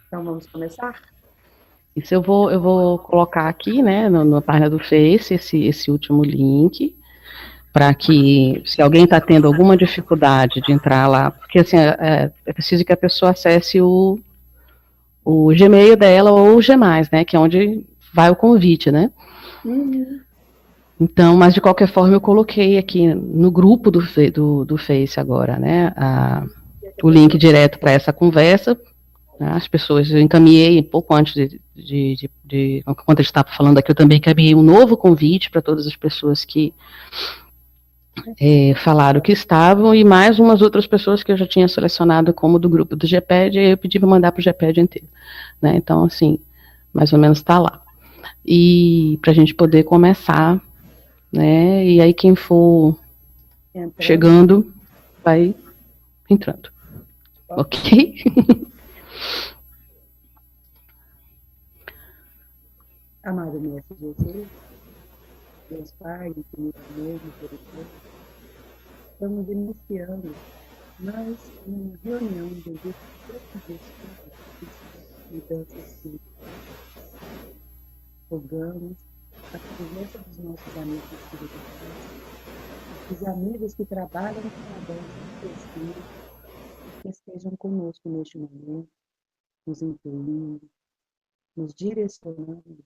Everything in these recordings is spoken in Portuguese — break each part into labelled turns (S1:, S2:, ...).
S1: Então vamos começar?
S2: Isso eu vou colocar aqui, né, na página do Face, esse último link, para que, se alguém está tendo alguma dificuldade de entrar lá, porque assim, é preciso que a pessoa acesse o Gmail dela ou o G+, né, que é onde vai o convite, né?
S1: Uhum.
S2: Então, mas de qualquer forma eu coloquei aqui no grupo do Face agora, né, o link direto para essa conversa. As pessoas, eu encaminhei um pouco antes quando a gente estava falando aqui, eu também encaminhei um novo convite para todas as pessoas que falaram que estavam, e mais umas outras pessoas que eu já tinha selecionado como do grupo do GPED, e eu pedi para mandar para o GPED inteiro, né? Então, assim, mais ou menos está lá. E para a gente poder começar, né? E aí quem for chegando vai entrando. Ok?
S1: Amado Mestre Jesus, Deus Pai, infinito Deus, misericórdia, estamos iniciando mais uma reunião do grupo de estudos e dança espírita. Rogamos a presença dos nossos amigos espirituais, os amigos que trabalham com a dança espírita, que estejam conosco neste momento, nos incluindo, nos direcionando,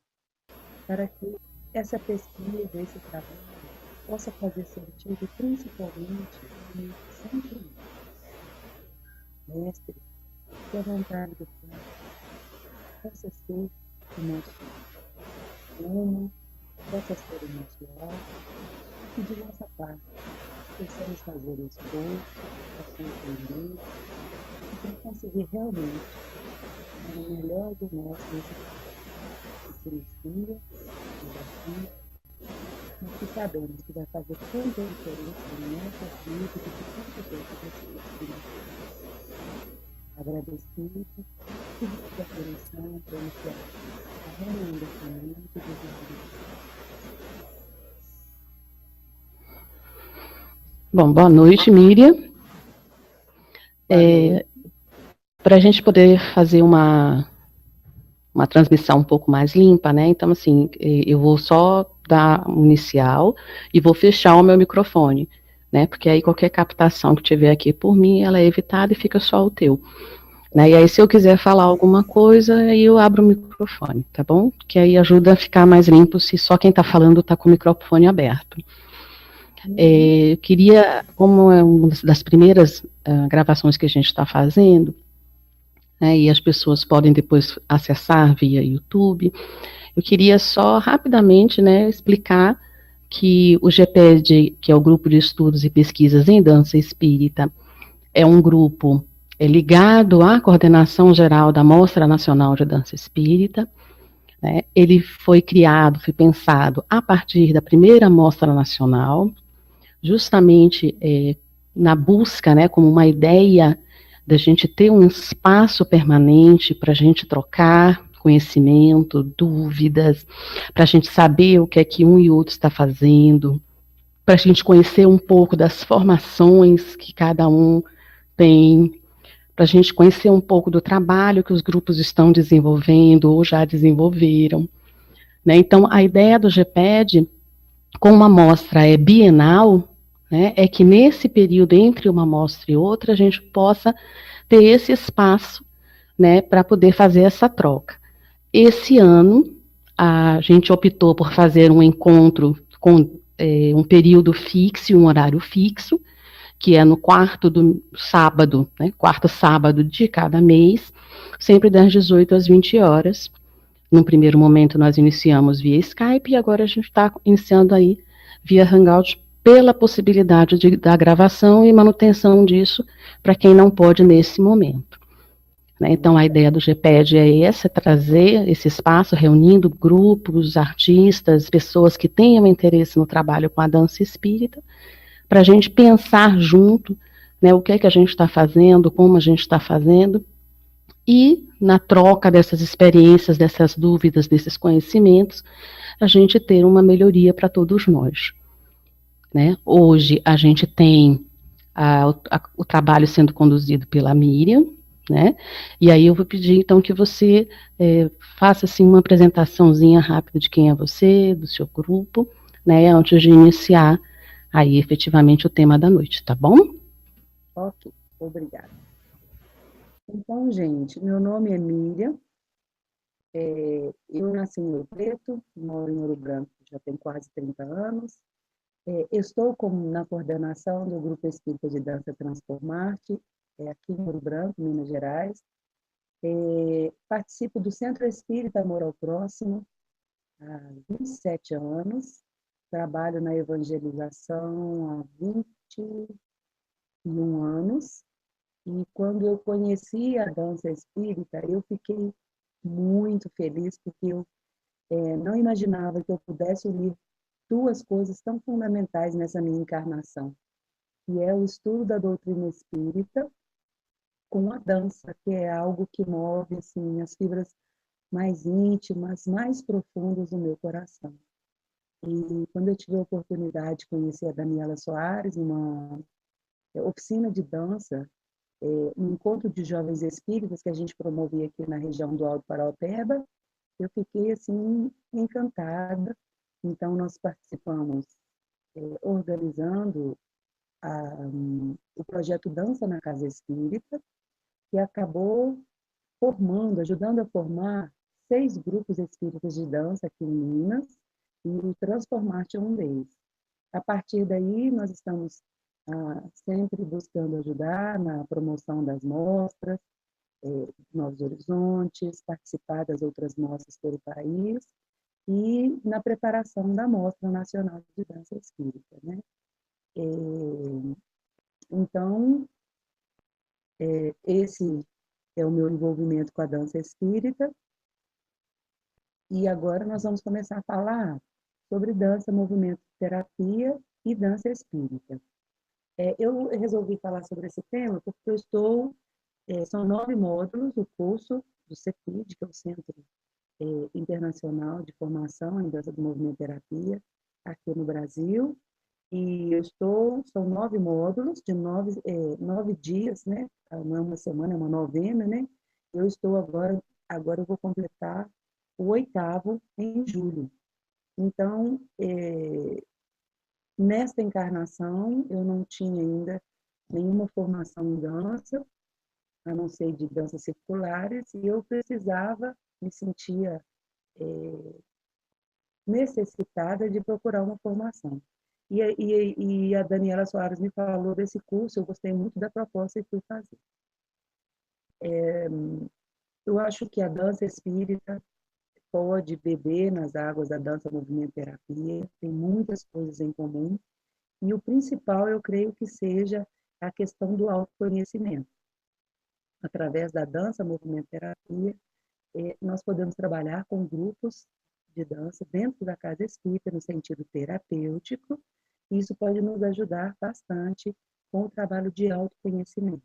S1: para que essa pesquisa, esse trabalho, possa fazer sentido principalmente em sentimento. Mestre, que a vontade do Pai possa ser o nosso rumo, possa ser o nosso alvo, e de nossa parte, possamos fazer o esforço para compreender e para conseguir realmente dar o melhor de nós nesse que se inicia, desafio, mas que sabemos que vai fazer tanta diferença na nossa vida e que tantos outros espíritos. Agradecido, pedir a permissão para iniciar a reunião desse momento de vida.
S2: Bom, boa noite, Miriam. Para a gente poder fazer uma transmissão um pouco mais limpa, né? Então, assim, eu vou só dar um inicial e vou fechar o meu microfone, né? Porque aí qualquer captação que tiver aqui por mim, ela é evitada e fica só o teu. Né? E aí, se eu quiser falar alguma coisa, aí eu abro o microfone, tá bom? Que aí ajuda a ficar mais limpo se só quem está falando está com o microfone aberto. Eu queria, como é uma das primeiras gravações que a gente está fazendo, né, e as pessoas podem depois acessar via YouTube, eu queria só rapidamente, né, explicar que o GPED, que é o Grupo de Estudos e Pesquisas em Dança Espírita, é um grupo ligado à Coordenação Geral da Mostra Nacional de Dança Espírita, né. Ele foi criado, foi pensado a partir da primeira Mostra Nacional, justamente na busca, né, como uma ideia da gente ter um espaço permanente para a gente trocar conhecimento, dúvidas, para a gente saber o que é que um e outro está fazendo, para a gente conhecer um pouco das formações que cada um tem, para a gente conhecer um pouco do trabalho que os grupos estão desenvolvendo ou já desenvolveram. Né? Então, a ideia do GPED, como uma mostra bienal, né, é que nesse período entre uma mostra e outra, a gente possa ter esse espaço, né, para poder fazer essa troca. Esse ano, a gente optou por fazer um encontro com um período fixo, um horário fixo, que é no quarto sábado, né, quarto sábado de cada mês, sempre das 18 às 20 horas. No primeiro momento, nós iniciamos via Skype, e agora a gente está iniciando aí via Hangout, pela possibilidade da gravação e manutenção disso para quem não pode nesse momento. Né? Então, a ideia do GPED é essa, trazer esse espaço, reunindo grupos, artistas, pessoas que tenham interesse no trabalho com a dança espírita, para a gente pensar junto, né, o que é que a gente está fazendo, como a gente está fazendo, e na troca dessas experiências, dessas dúvidas, desses conhecimentos, a gente ter uma melhoria para todos nós. Né? Hoje a gente tem o trabalho sendo conduzido pela Miriam, né? E aí eu vou pedir, então, que você faça, assim, uma apresentaçãozinha rápida de quem é você, do seu grupo, né, antes de iniciar aí, efetivamente, o tema da noite, tá bom?
S1: Ok, obrigada. Então, gente, meu nome é Miriam, eu nasci em Ouro Preto, moro em Ouro Branco já tem quase 30 anos. Eu estou na coordenação do Grupo Espírita de Dança Transformarte, aqui em Ouro Branco, Minas Gerais. Participo do Centro Espírita Amor ao Próximo há 27 anos. Trabalho na evangelização há 21 anos. E quando eu conheci a dança espírita, eu fiquei muito feliz, porque eu não imaginava que eu pudesse unir duas coisas tão fundamentais nessa minha encarnação, que é o estudo da doutrina espírita com a dança, que é algo que move assim, as fibras mais íntimas, mais profundas do meu coração. E quando eu tive a oportunidade de conhecer a Daniela Soares, numa oficina de dança, um encontro de jovens espíritas que a gente promovia aqui na região do Alto Paraopeba, eu fiquei assim encantada. Então nós participamos organizando o projeto Dança na Casa Espírita, que acabou formando, ajudando a formar 6 grupos espíritas de dança aqui em Minas, e o Transformarte é um deles. A partir daí, nós estamos sempre buscando ajudar na promoção das mostras, Novos Horizontes, participar das outras mostras pelo país e na preparação da Mostra Nacional de Dança Espírita, né? Então, esse é o meu envolvimento com a dança espírita, e agora nós vamos começar a falar sobre dança, movimento, terapia e dança espírita. Eu resolvi falar sobre esse tema porque eu estou, são 9 módulos o curso do CEPID, que é o Centro Internacional de Formação em Dança do Movimento e Terapia, aqui no Brasil, e são 9 módulos de 9 dias, né? Não é uma semana, é uma novena, né? Eu estou agora eu vou completar o 8º em julho. Então, nesta encarnação, eu não tinha ainda nenhuma formação em dança, a não ser de danças circulares, e eu precisava, me sentia necessitada de procurar uma formação. E a Daniela Soares me falou desse curso, eu gostei muito da proposta e fui fazer. Eu acho que a dança espírita pode beber nas águas da dança movimento terapia, tem muitas coisas em comum, e o principal eu creio que seja a questão do autoconhecimento. Através da dança movimento terapia, nós podemos trabalhar com grupos de dança dentro da casa espírita, no sentido terapêutico, e isso pode nos ajudar bastante com o trabalho de autoconhecimento.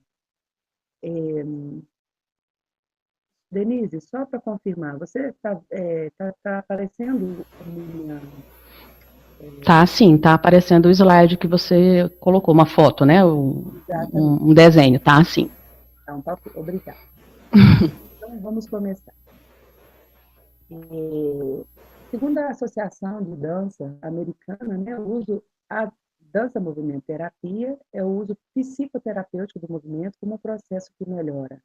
S1: Denise, só para confirmar, você tá aparecendo a minha...
S2: Tá, sim, tá aparecendo o slide que você colocou, uma foto, né?
S1: Exatamente.
S2: Um desenho, tá, sim.
S1: Então, tá ok, obrigada. Então, vamos começar. Segundo a Associação de Dança Americana, né, a dança movimento terapia é o uso psicoterapêutico do movimento como um processo que melhora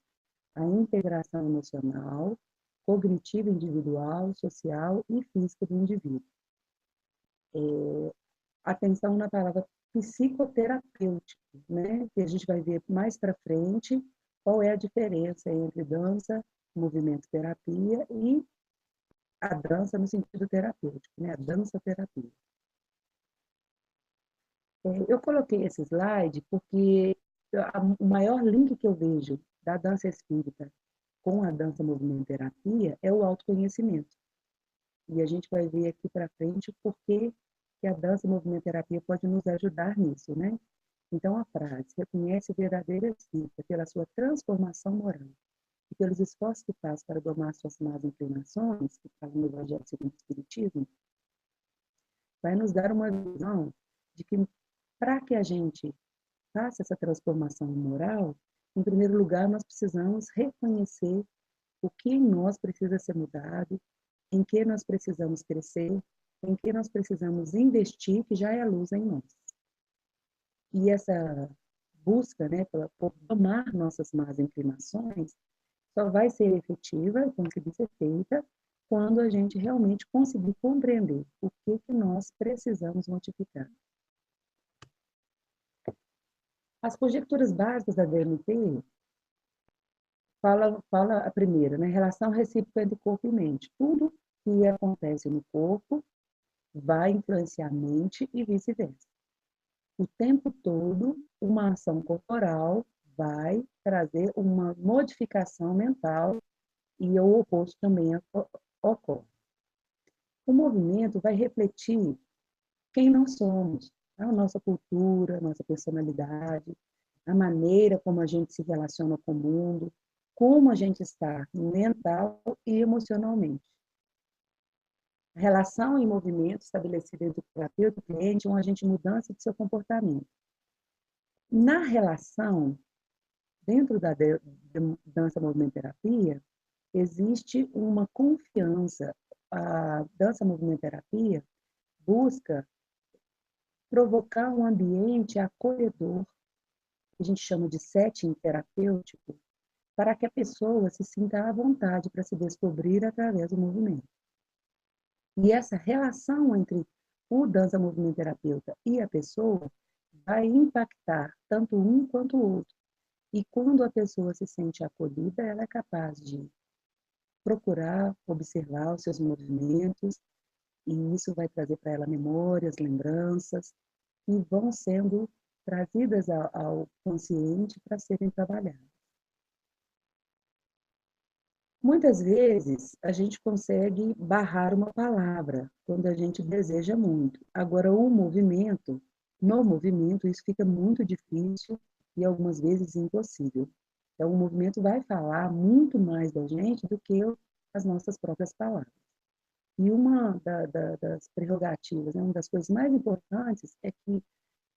S1: a integração emocional, cognitiva individual, social e física do indivíduo. Atenção na palavra psicoterapêutico, né, que a gente vai ver mais para frente qual é a diferença entre dança, movimento terapia e a dança no sentido terapêutico, né? A dança-terapia. Eu coloquei esse slide porque o maior link que eu vejo da dança espírita com a dança movimento terapia é o autoconhecimento. E a gente vai ver aqui para frente por que a dança movimento terapia pode nos ajudar nisso, né? Então, a frase, reconhece a verdadeira espírita pela sua transformação moral e pelos esforços que faz para domar suas más inclinações, que fala no Evangelho segundo o Espiritismo, vai nos dar uma visão de que, para que a gente faça essa transformação moral, Em primeiro lugar, nós precisamos reconhecer o que em nós precisa ser mudado, em que nós precisamos crescer, em que nós precisamos investir, que já é a luz em nós. E essa busca, né, por domar nossas más inclinações, só vai ser efetiva e conseguir ser feita quando a gente realmente conseguir compreender o que nós precisamos modificar. As conjecturas básicas da DMT fala a primeira, né, relação recíproca entre corpo e mente. Tudo que acontece no corpo vai influenciar a mente e vice-versa. O tempo todo, uma ação corporal vai trazer uma modificação mental e o oposto também ocorre. O movimento vai refletir quem nós somos, a nossa cultura, a nossa personalidade, a maneira como a gente se relaciona com o mundo, como a gente está mental e emocionalmente. A relação em movimento estabelecida entre o terapeuta e o cliente é um agente de mudança de seu comportamento. Na relação, dentro da dança movimento terapia, existe uma confiança. A dança movimento terapia busca provocar um ambiente acolhedor, que a gente chama de setting terapêutico, para que a pessoa se sinta à vontade para se descobrir através do movimento. E essa relação entre o dança movimento terapeuta e a pessoa vai impactar tanto um quanto o outro. E quando a pessoa se sente acolhida, ela é capaz de procurar observar os seus movimentos, e isso vai trazer para ela memórias, lembranças, que vão sendo trazidas ao consciente para serem trabalhadas. Muitas vezes, a gente consegue barrar uma palavra quando a gente deseja muito. Agora, no movimento, isso fica muito difícil e algumas vezes impossível. Então, o movimento vai falar muito mais da gente do que as nossas próprias palavras. E uma das prerrogativas, né, uma das coisas mais importantes é que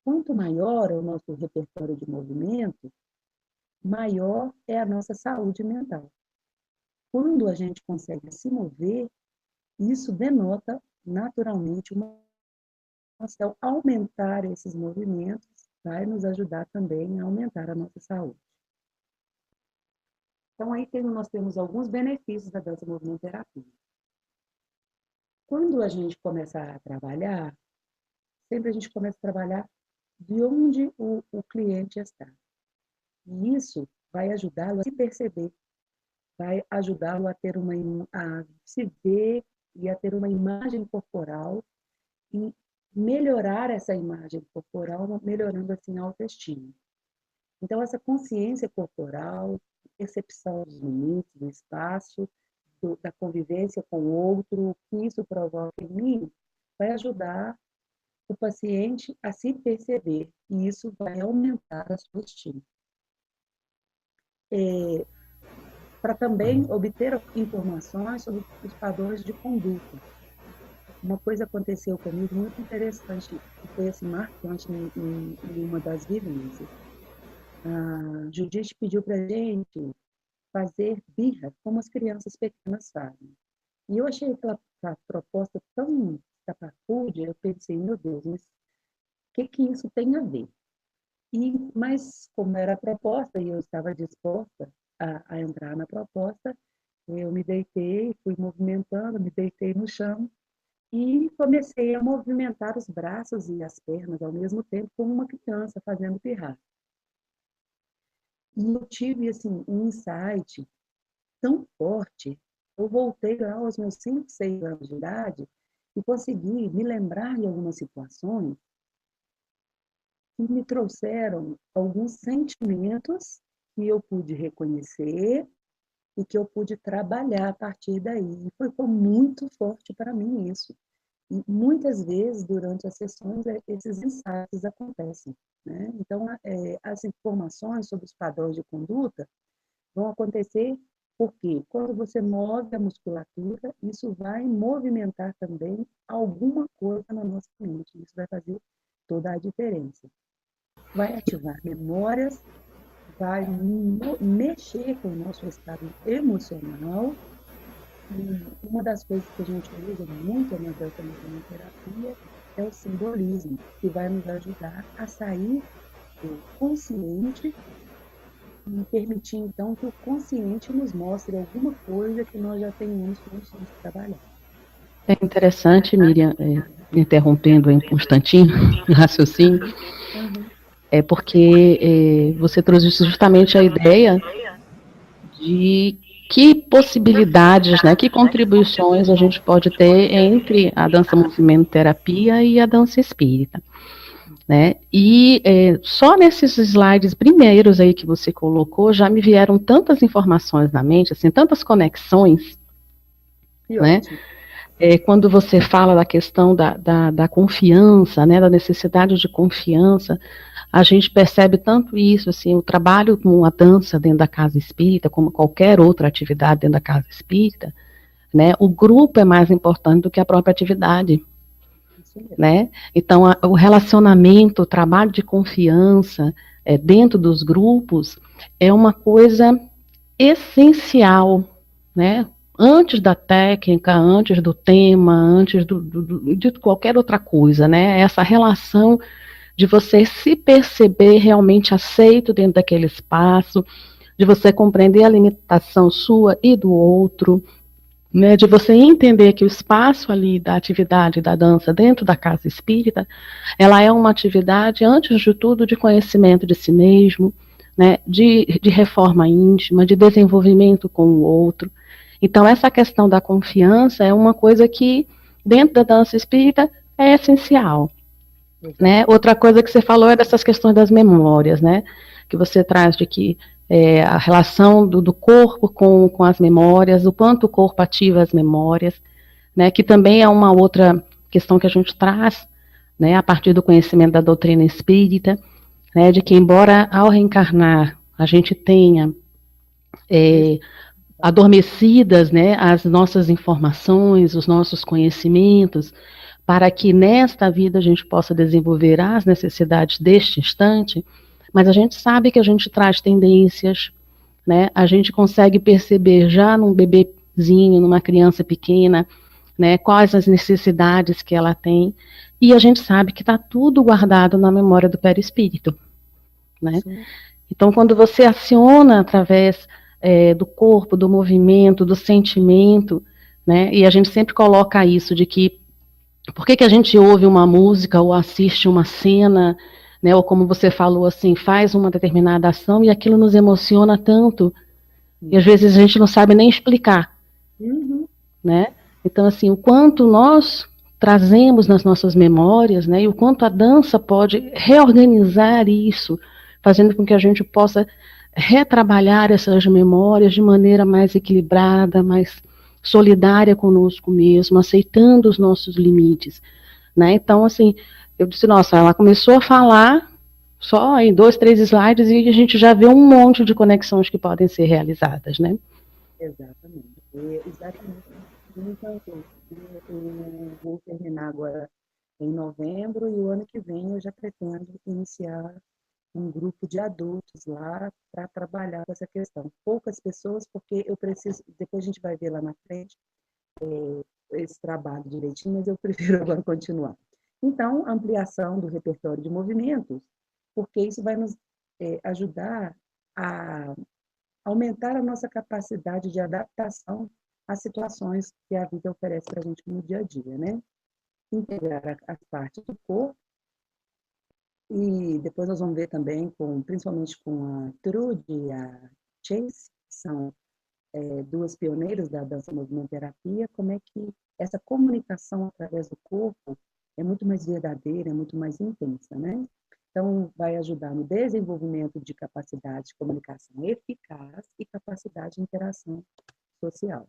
S1: quanto maior é o nosso repertório de movimento, maior é a nossa saúde mental. Quando a gente consegue se mover, isso denota naturalmente uma ação. Aumentar esses movimentos vai nos ajudar também a aumentar a nossa saúde. Então, aí nós temos alguns benefícios da dança movimento terapia. Quando a gente começa a trabalhar, sempre a gente começa a trabalhar de onde o cliente está. E isso vai ajudá-lo a se perceber, vai ajudá-lo a ter a se ver e a ter uma imagem corporal e melhorar essa imagem corporal, melhorando assim a autoestima. Então, essa consciência corporal, percepção dos limites, do espaço, da convivência com o outro, o que isso provoca em mim, vai ajudar o paciente a se perceber, e isso vai aumentar a sua estima. Para também obter informações sobre os padrões de conduta. Uma coisa aconteceu comigo muito interessante, que foi assim, marcante em uma das vivências. A Judite pediu para a gente fazer birra, como as crianças pequenas fazem. E eu achei aquela proposta tão estapafúrdia, eu pensei, meu Deus, mas o que isso tem a ver? Mas, como era a proposta e eu estava disposta a entrar na proposta, eu me deitei, fui movimentando, me deitei no chão e comecei a movimentar os braços e as pernas ao mesmo tempo, como uma criança fazendo pirraça. E eu tive assim, um insight tão forte, eu voltei lá aos meus 5, 6 anos de idade e consegui me lembrar de algumas situações que me trouxeram alguns sentimentos que eu pude reconhecer e que eu pude trabalhar a partir daí. E foi muito forte para mim isso. E muitas vezes, durante as sessões, esses insights acontecem. Né? Então, as informações sobre os padrões de conduta vão acontecer porque quando você move a musculatura, isso vai movimentar também alguma coisa na nossa mente. Isso vai fazer toda a diferença. Vai ativar memórias, vai mexer com o nosso estado emocional. E uma das coisas que a gente usa muito na dança-terapia é o simbolismo, que vai nos ajudar a sair do consciente e permitir, então, que o consciente nos mostre alguma coisa que nós já tenhamos condições de trabalhar.
S2: É interessante, Miriam, interrompendo em um instantinho o raciocínio,
S1: Uhum.
S2: porque você trouxe justamente a ideia de que possibilidades, né, que contribuições a gente pode ter entre a dança movimento terapia e a dança espírita, né? E só nesses slides primeiros aí que você colocou já me vieram tantas informações na mente, assim, tantas conexões,
S1: Que
S2: né?
S1: ótimo.
S2: Quando você fala da questão da confiança, né, da necessidade de confiança, a gente percebe tanto isso, assim, o trabalho com a dança dentro da casa espírita, como qualquer outra atividade dentro da casa espírita, né, o grupo é mais importante do que a própria atividade,
S1: Isso mesmo.
S2: né? Então, o relacionamento, o trabalho de confiança dentro dos grupos é uma coisa essencial, né? Antes da técnica, antes do tema, antes de qualquer outra coisa, né? Essa relação de você se perceber realmente aceito dentro daquele espaço, de você compreender a limitação sua e do outro, né, de você entender que o espaço ali da atividade da dança dentro da casa espírita, ela é uma atividade, antes de tudo, de conhecimento de si mesmo, né, de reforma íntima, de desenvolvimento com o outro. Então, essa questão da confiança é uma coisa que, dentro da dança espírita, é essencial. Né?
S1: Exato.
S2: Outra coisa que você falou é dessas questões das memórias, né? Que você traz de que a relação do corpo com as memórias, o quanto o corpo ativa as memórias, né? Que também é uma outra questão que a gente traz, né? A partir do conhecimento da doutrina espírita, né? De que embora ao reencarnar a gente tenha adormecidas, né? As nossas informações, os nossos conhecimentos, para que nesta vida a gente possa desenvolver as necessidades deste instante, mas a gente sabe que a gente traz tendências, né? A gente consegue perceber já num bebezinho, numa criança pequena, né? Quais as necessidades que ela tem, e a gente sabe que está tudo guardado na memória do perispírito, né?
S1: Isso.
S2: Então, quando você aciona através do corpo, do movimento, do sentimento, né? E a gente sempre coloca isso de que por que a gente ouve uma música ou assiste uma cena, né, ou como você falou assim, faz uma determinada ação e aquilo nos emociona tanto, e às vezes a gente não sabe nem explicar,
S1: Uhum.
S2: né? Então, assim, o quanto nós trazemos nas nossas memórias, né, e o quanto a dança pode reorganizar isso, fazendo com que a gente possa retrabalhar essas memórias de maneira mais equilibrada, mais solidária conosco mesmo, aceitando os nossos limites, né? Então, assim, eu disse, nossa, ela começou a falar só em 2, 3 slides e a gente já vê um monte de conexões que podem ser realizadas, né?
S1: Exatamente. Exatamente. Então, eu vou terminar agora em novembro e o ano que vem eu já pretendo iniciar um grupo de adultos lá para trabalhar com essa questão. Poucas pessoas, porque eu preciso, depois a gente vai ver lá na frente esse trabalho direitinho, mas eu prefiro agora continuar. Então, ampliação do repertório de movimentos, porque isso vai nos ajudar a aumentar a nossa capacidade de adaptação às situações que a vida oferece para a gente no dia a dia, né? Integrar as partes do corpo e depois nós vamos ver também, principalmente com a Trude e a Chase, que são duas pioneiras da dança movimento terapia, como é que essa comunicação através do corpo é muito mais verdadeira, é muito mais intensa, né? Então, vai ajudar no desenvolvimento de capacidade de comunicação eficaz e capacidade de interação social.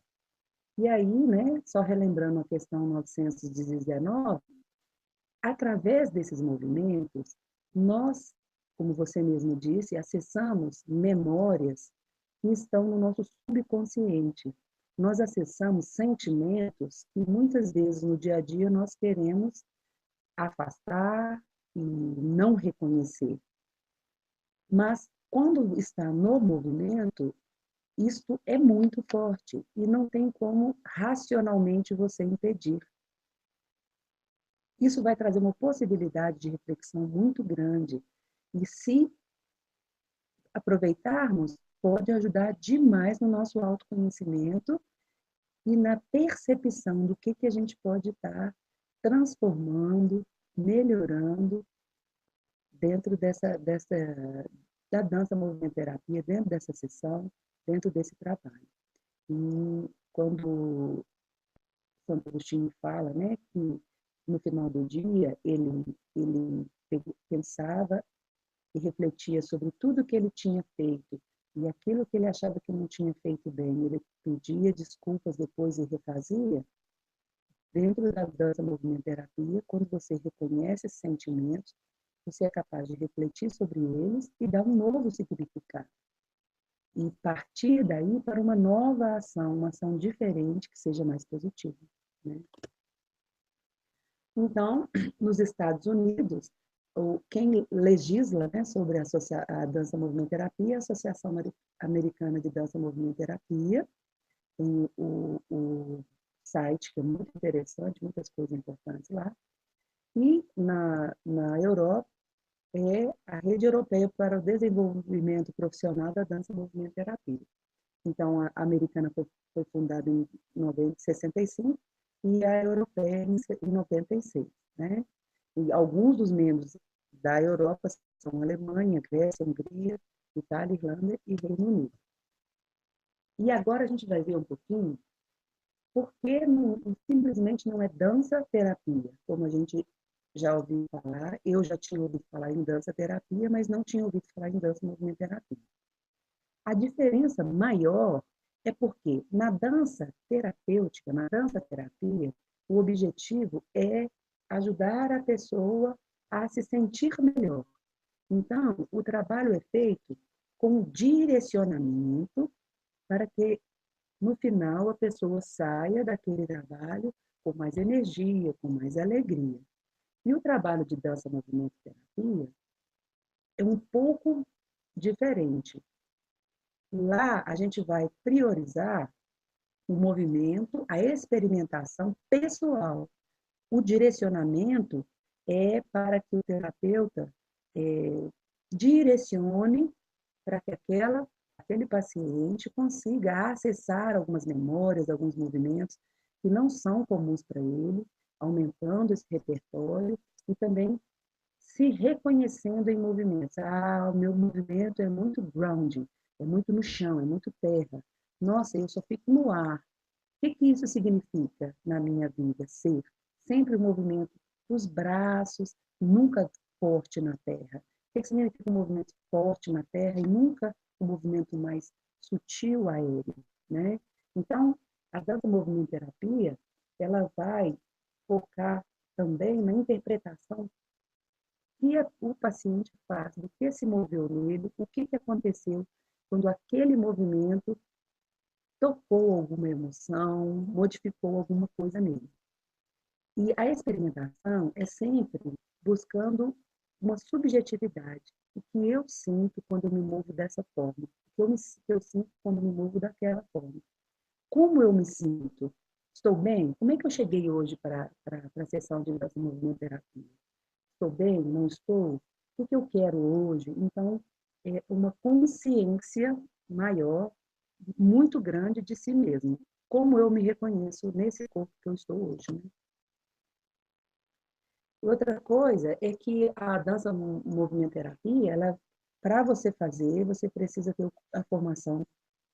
S1: E aí, né, só relembrando a questão 919, através desses movimentos, nós, como você mesmo disse, acessamos memórias que estão no nosso subconsciente. Nós acessamos sentimentos que muitas vezes no dia a dia nós queremos afastar e não reconhecer. Mas Quando está no movimento, isto é muito forte e não tem como racionalmente você impedir. Isso vai trazer uma possibilidade de reflexão muito grande e, se aproveitarmos, pode ajudar demais no nosso autoconhecimento e na percepção do que a gente pode estar transformando, melhorando dentro da dança movimento terapia, dentro dessa sessão, dentro desse trabalho. E quando Santo Agostinho fala, né, que no final do dia ele pensava e refletia sobre tudo que ele tinha feito e aquilo que ele achava que não tinha feito bem, ele pedia desculpas depois e refazia. Dentro da dança movimento terapia, quando você reconhece esses sentimentos, você é capaz de refletir sobre eles e dar um novo significado. E partir daí para uma nova ação, uma ação diferente que seja mais positiva, né? Então, nos Estados Unidos, quem legisla, né, sobre a dança movimento terapia é a Associação Americana de Dança movimento terapia, tem o site que é muito interessante, muitas coisas importantes lá. E na Europa é a Rede Europeia para o Desenvolvimento Profissional da Dança movimento terapia. Então, a americana foi fundada em 65 e a europeia em 96, né? E alguns dos membros da Europa são Alemanha, Grécia, Hungria, Itália, Irlanda e Reino Unido. E agora a gente vai ver um pouquinho porque simplesmente não é dança-terapia, como a gente já ouviu falar. Eu já tinha ouvido falar em dança-terapia, mas não tinha ouvido falar em dança-movimento-terapia. A diferença maior é porque na dança terapêutica, na dança-terapia, o objetivo é ajudar a pessoa a se sentir melhor. Então, o trabalho é feito com direcionamento para que, no final, a pessoa saia daquele trabalho com mais energia, com mais alegria. E o trabalho de dança-movimento-terapia é um pouco diferente. Lá, a gente vai priorizar o movimento, a experimentação pessoal. O direcionamento é para que o terapeuta direcione para que aquele paciente consiga acessar algumas memórias, alguns movimentos que não são comuns para ele, aumentando esse repertório e também se reconhecendo em movimentos. Ah, o meu movimento é muito grounding, é muito no chão, é muito terra. Nossa, eu só fico no ar. O que isso significa na minha vida? Ser sempre o movimento dos braços, nunca forte na terra. O que significa um movimento forte na terra e nunca um movimento mais sutil aéreo, né? Então, a dança movimento terapia, ela vai focar também na interpretação que o paciente faz, do que se moveu nele, o que aconteceu quando aquele movimento tocou alguma emoção, modificou alguma coisa nele. E a experimentação é sempre buscando uma subjetividade. O que eu sinto quando eu me movo dessa forma? O que eu sinto quando eu me movo daquela forma? Como eu me sinto? Estou bem? Como é que eu cheguei hoje para a sessão de dança movimento terapia? Estou bem? Não estou? O que eu quero hoje? Então, é uma consciência maior, muito grande de si mesmo. Como eu me reconheço nesse corpo que eu estou hoje, né? Outra coisa é que a dança movimento terapia, ela, para você fazer, você precisa ter a formação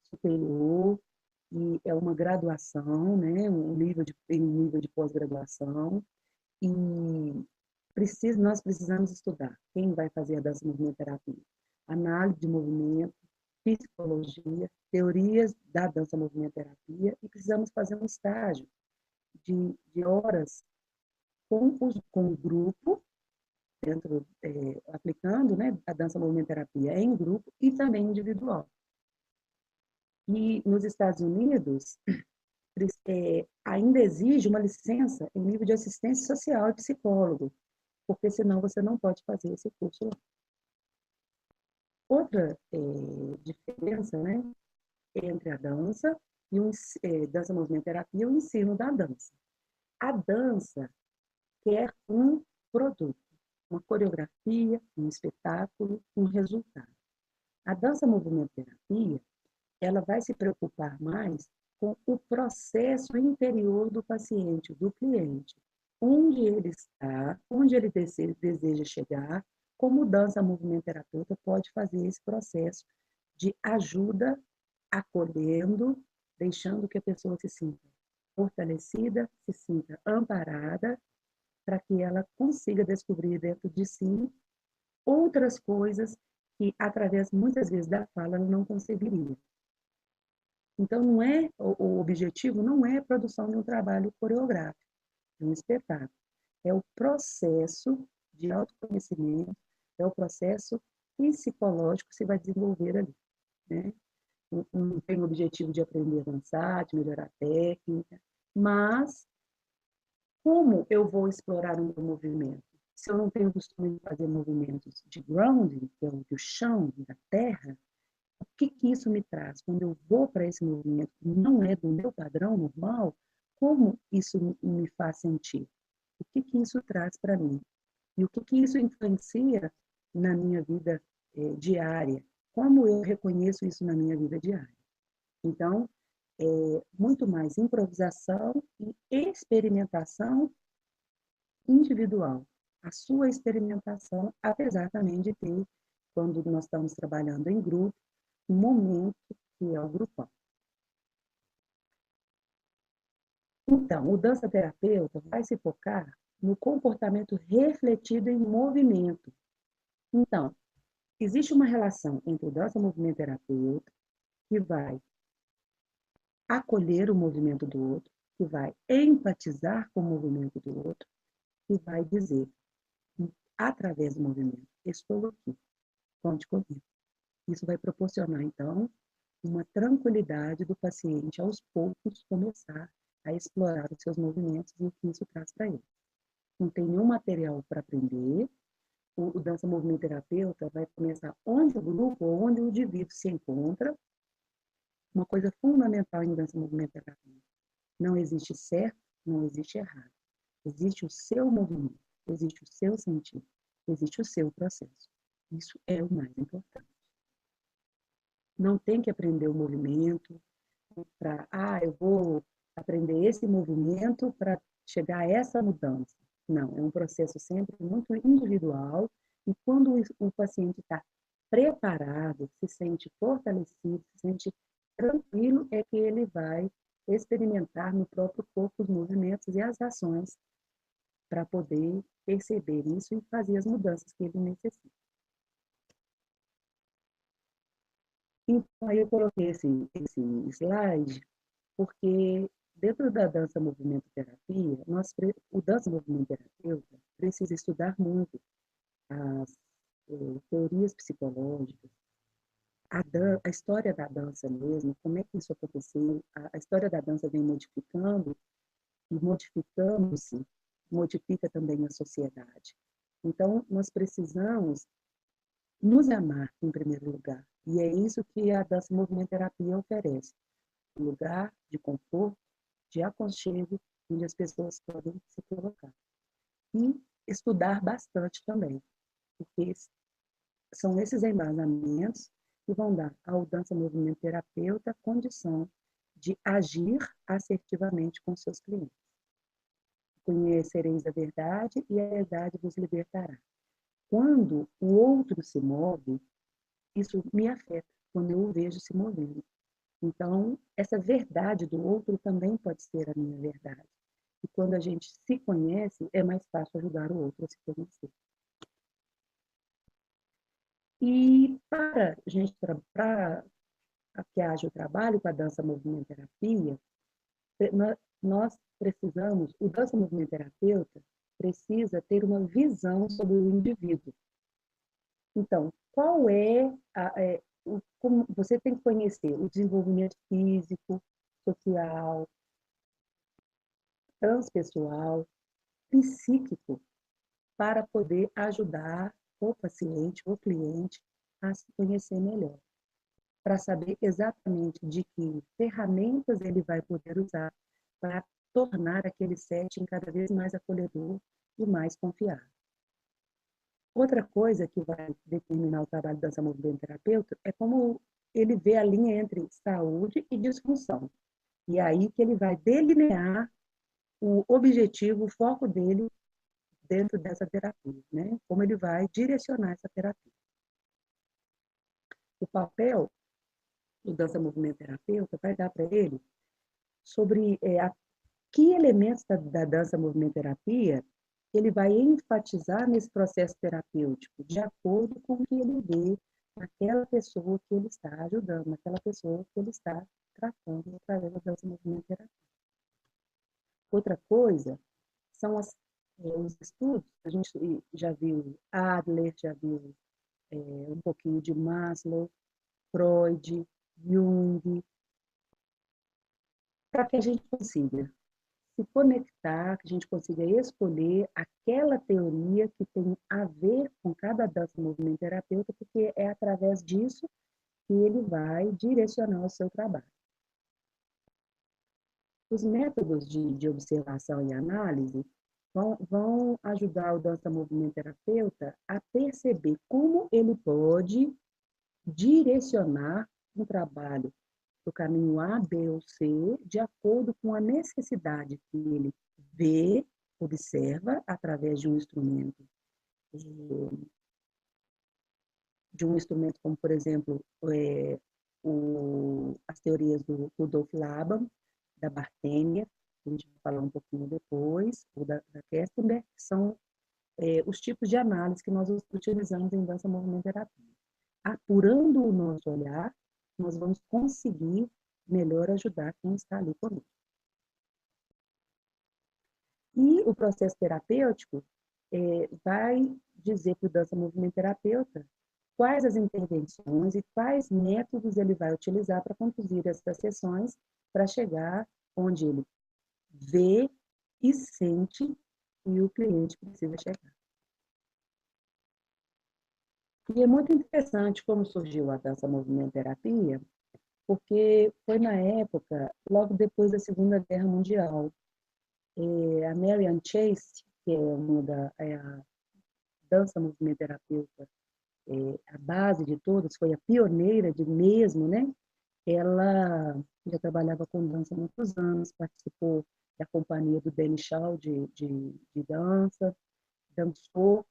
S1: superior e é uma graduação, né, um nível de pós-graduação e nós precisamos estudar. Quem vai fazer a dança movimento terapia? Análise de movimento, psicologia, teorias da dança movimento terapia e precisamos fazer um estágio de horas com o grupo dentro, aplicando, né, a dança movimento terapia em grupo e também individual. E nos Estados Unidos, ainda exige uma licença em nível de assistência social e psicólogo, porque senão você não pode fazer esse curso lá. Outra diferença, né, entre a dança e dança movimento terapia e o ensino da dança. A dança quer um produto, uma coreografia, um espetáculo, um resultado. A dança movimento terapia, ela vai se preocupar mais com o processo interior do paciente, do cliente, onde ele está, onde ele deseja chegar, como dança movimento terapeuta pode fazer esse processo de ajuda, acolhendo, deixando que a pessoa se sinta fortalecida, se sinta amparada, para que ela consiga descobrir dentro de si outras coisas que, através, muitas vezes, da fala, ela não conseguiria. Então, não é, o objetivo não é a produção de um trabalho coreográfico, de um espetáculo. É o processo de autoconhecimento, é o processo psicológico que se vai desenvolver ali. Né? Não tem o objetivo de aprender a dançar, de melhorar a técnica, mas como eu vou explorar o meu movimento? Se eu não tenho o costume de fazer movimentos de grounding, que é o do chão, da terra, o que que isso me traz? Quando eu vou para esse movimento que não é do meu padrão normal, como isso me faz sentir? O que que isso traz para mim? E o que que isso influencia na minha vida diária? Como eu reconheço isso na minha vida diária? Então, é muito mais improvisação e experimentação individual, a sua experimentação, apesar também de ter, quando nós estamos trabalhando em grupo, um momento que é o grupal. Então, o dança terapeuta vai se focar no comportamento refletido em movimento. Então, existe uma relação entre o dança movimento terapeuta, que vai acolher o movimento do outro, que vai empatizar com o movimento do outro, e vai dizer, através do movimento, estou aqui, conte comigo. Isso vai proporcionar, então, uma tranquilidade do paciente aos poucos começar a explorar os seus movimentos e o que isso traz para ele. Não tem nenhum material para aprender, o dança movimento terapeuta vai começar onde o grupo ou onde o indivíduo se encontra. Uma coisa fundamental em dança movimento terapia: não existe certo, não existe errado. Existe o seu movimento, existe o seu sentido, existe o seu processo. Isso é o mais importante. Não tem que aprender o movimento para, eu vou aprender esse movimento para chegar a essa mudança. Não, é um processo sempre muito individual e quando o paciente está preparado, se sente fortalecido, se sente tranquilo, é que ele vai experimentar no próprio corpo os movimentos e as ações para poder perceber isso e fazer as mudanças que ele necessita. Então, aí eu coloquei esse slide porque dentro da dança movimento terapia, o dança movimento terapeuta precisa estudar muito as teorias psicológicas, a história da dança mesmo, como é que isso aconteceu, a história da dança vem modificando e modificando-se, modifica também a sociedade. Então, nós precisamos nos amar em primeiro lugar, e é isso que a dança movimento terapia oferece, um lugar de conforto, de aconchego, onde as pessoas podem se colocar. E estudar bastante também, porque são esses embasamentos que vão dar ao dança movimento terapeuta condição de agir assertivamente com seus clientes. Conhecereis a verdade e a verdade vos libertará. Quando o outro se move, isso me afeta, quando eu o vejo se movendo. Então, essa verdade do outro também pode ser a minha verdade. E quando a gente se conhece, é mais fácil ajudar o outro a se conhecer. E para a gente, para que haja o trabalho com a dança movimento terapia, nós precisamos, o dança movimento terapeuta precisa ter uma visão sobre o indivíduo. Então, qual como você tem que conhecer o desenvolvimento físico, social, transpessoal, psíquico, para poder ajudar o paciente, o cliente, a se conhecer melhor, para saber exatamente de que ferramentas ele vai poder usar para tornar aquele setting cada vez mais acolhedor e mais confiável. Outra coisa que vai determinar o trabalho da dança movimento terapeuta é como ele vê a linha entre saúde e disfunção. E é aí que ele vai delinear o objetivo, o foco dele dentro dessa terapia, né? Como ele vai direcionar essa terapia. O papel do dança movimento terapeuta vai dar para ele sobre que elementos da dança movimento terapia ele vai enfatizar nesse processo terapêutico, de acordo com o que ele vê naquela pessoa que ele está ajudando, naquela pessoa que ele está tratando através da dança movimento terapia. Outra coisa são os estudos, a gente já viu Adler, já viu um pouquinho de Maslow, Freud, Jung, para que a gente consiga se conectar, que a gente consiga escolher aquela teoria que tem a ver com cada dança movimento terapeuta, porque é através disso que ele vai direcionar o seu trabalho. Os métodos de observação e análise vão ajudar o dança movimento terapeuta a perceber como ele pode direcionar um trabalho do caminho A, B ou C, de acordo com a necessidade que ele vê, observa, através de um instrumento. De um instrumento como, por exemplo, as teorias do Rudolf Laban, da Barthémia, que a gente vai falar um pouquinho depois, ou da Kestenberg, que são os tipos de análise que nós utilizamos em dança movimento terapia. Apurando o nosso olhar, nós vamos conseguir melhor ajudar quem está ali conosco. E o processo terapêutico vai dizer para o dança movimento terapeuta quais as intervenções e quais métodos ele vai utilizar para conduzir essas sessões para chegar onde ele vê e sente que o cliente precisa chegar. E é muito interessante como surgiu a dança movimento terapia, porque foi na época, logo depois da Segunda Guerra Mundial. A Marianne Chase, que é a dança movimento terapeuta, a base de todas, foi a pioneira de mesmo, né? Ela já trabalhava com dança há muitos anos, participou da companhia do Danny Shaw de dança, dançou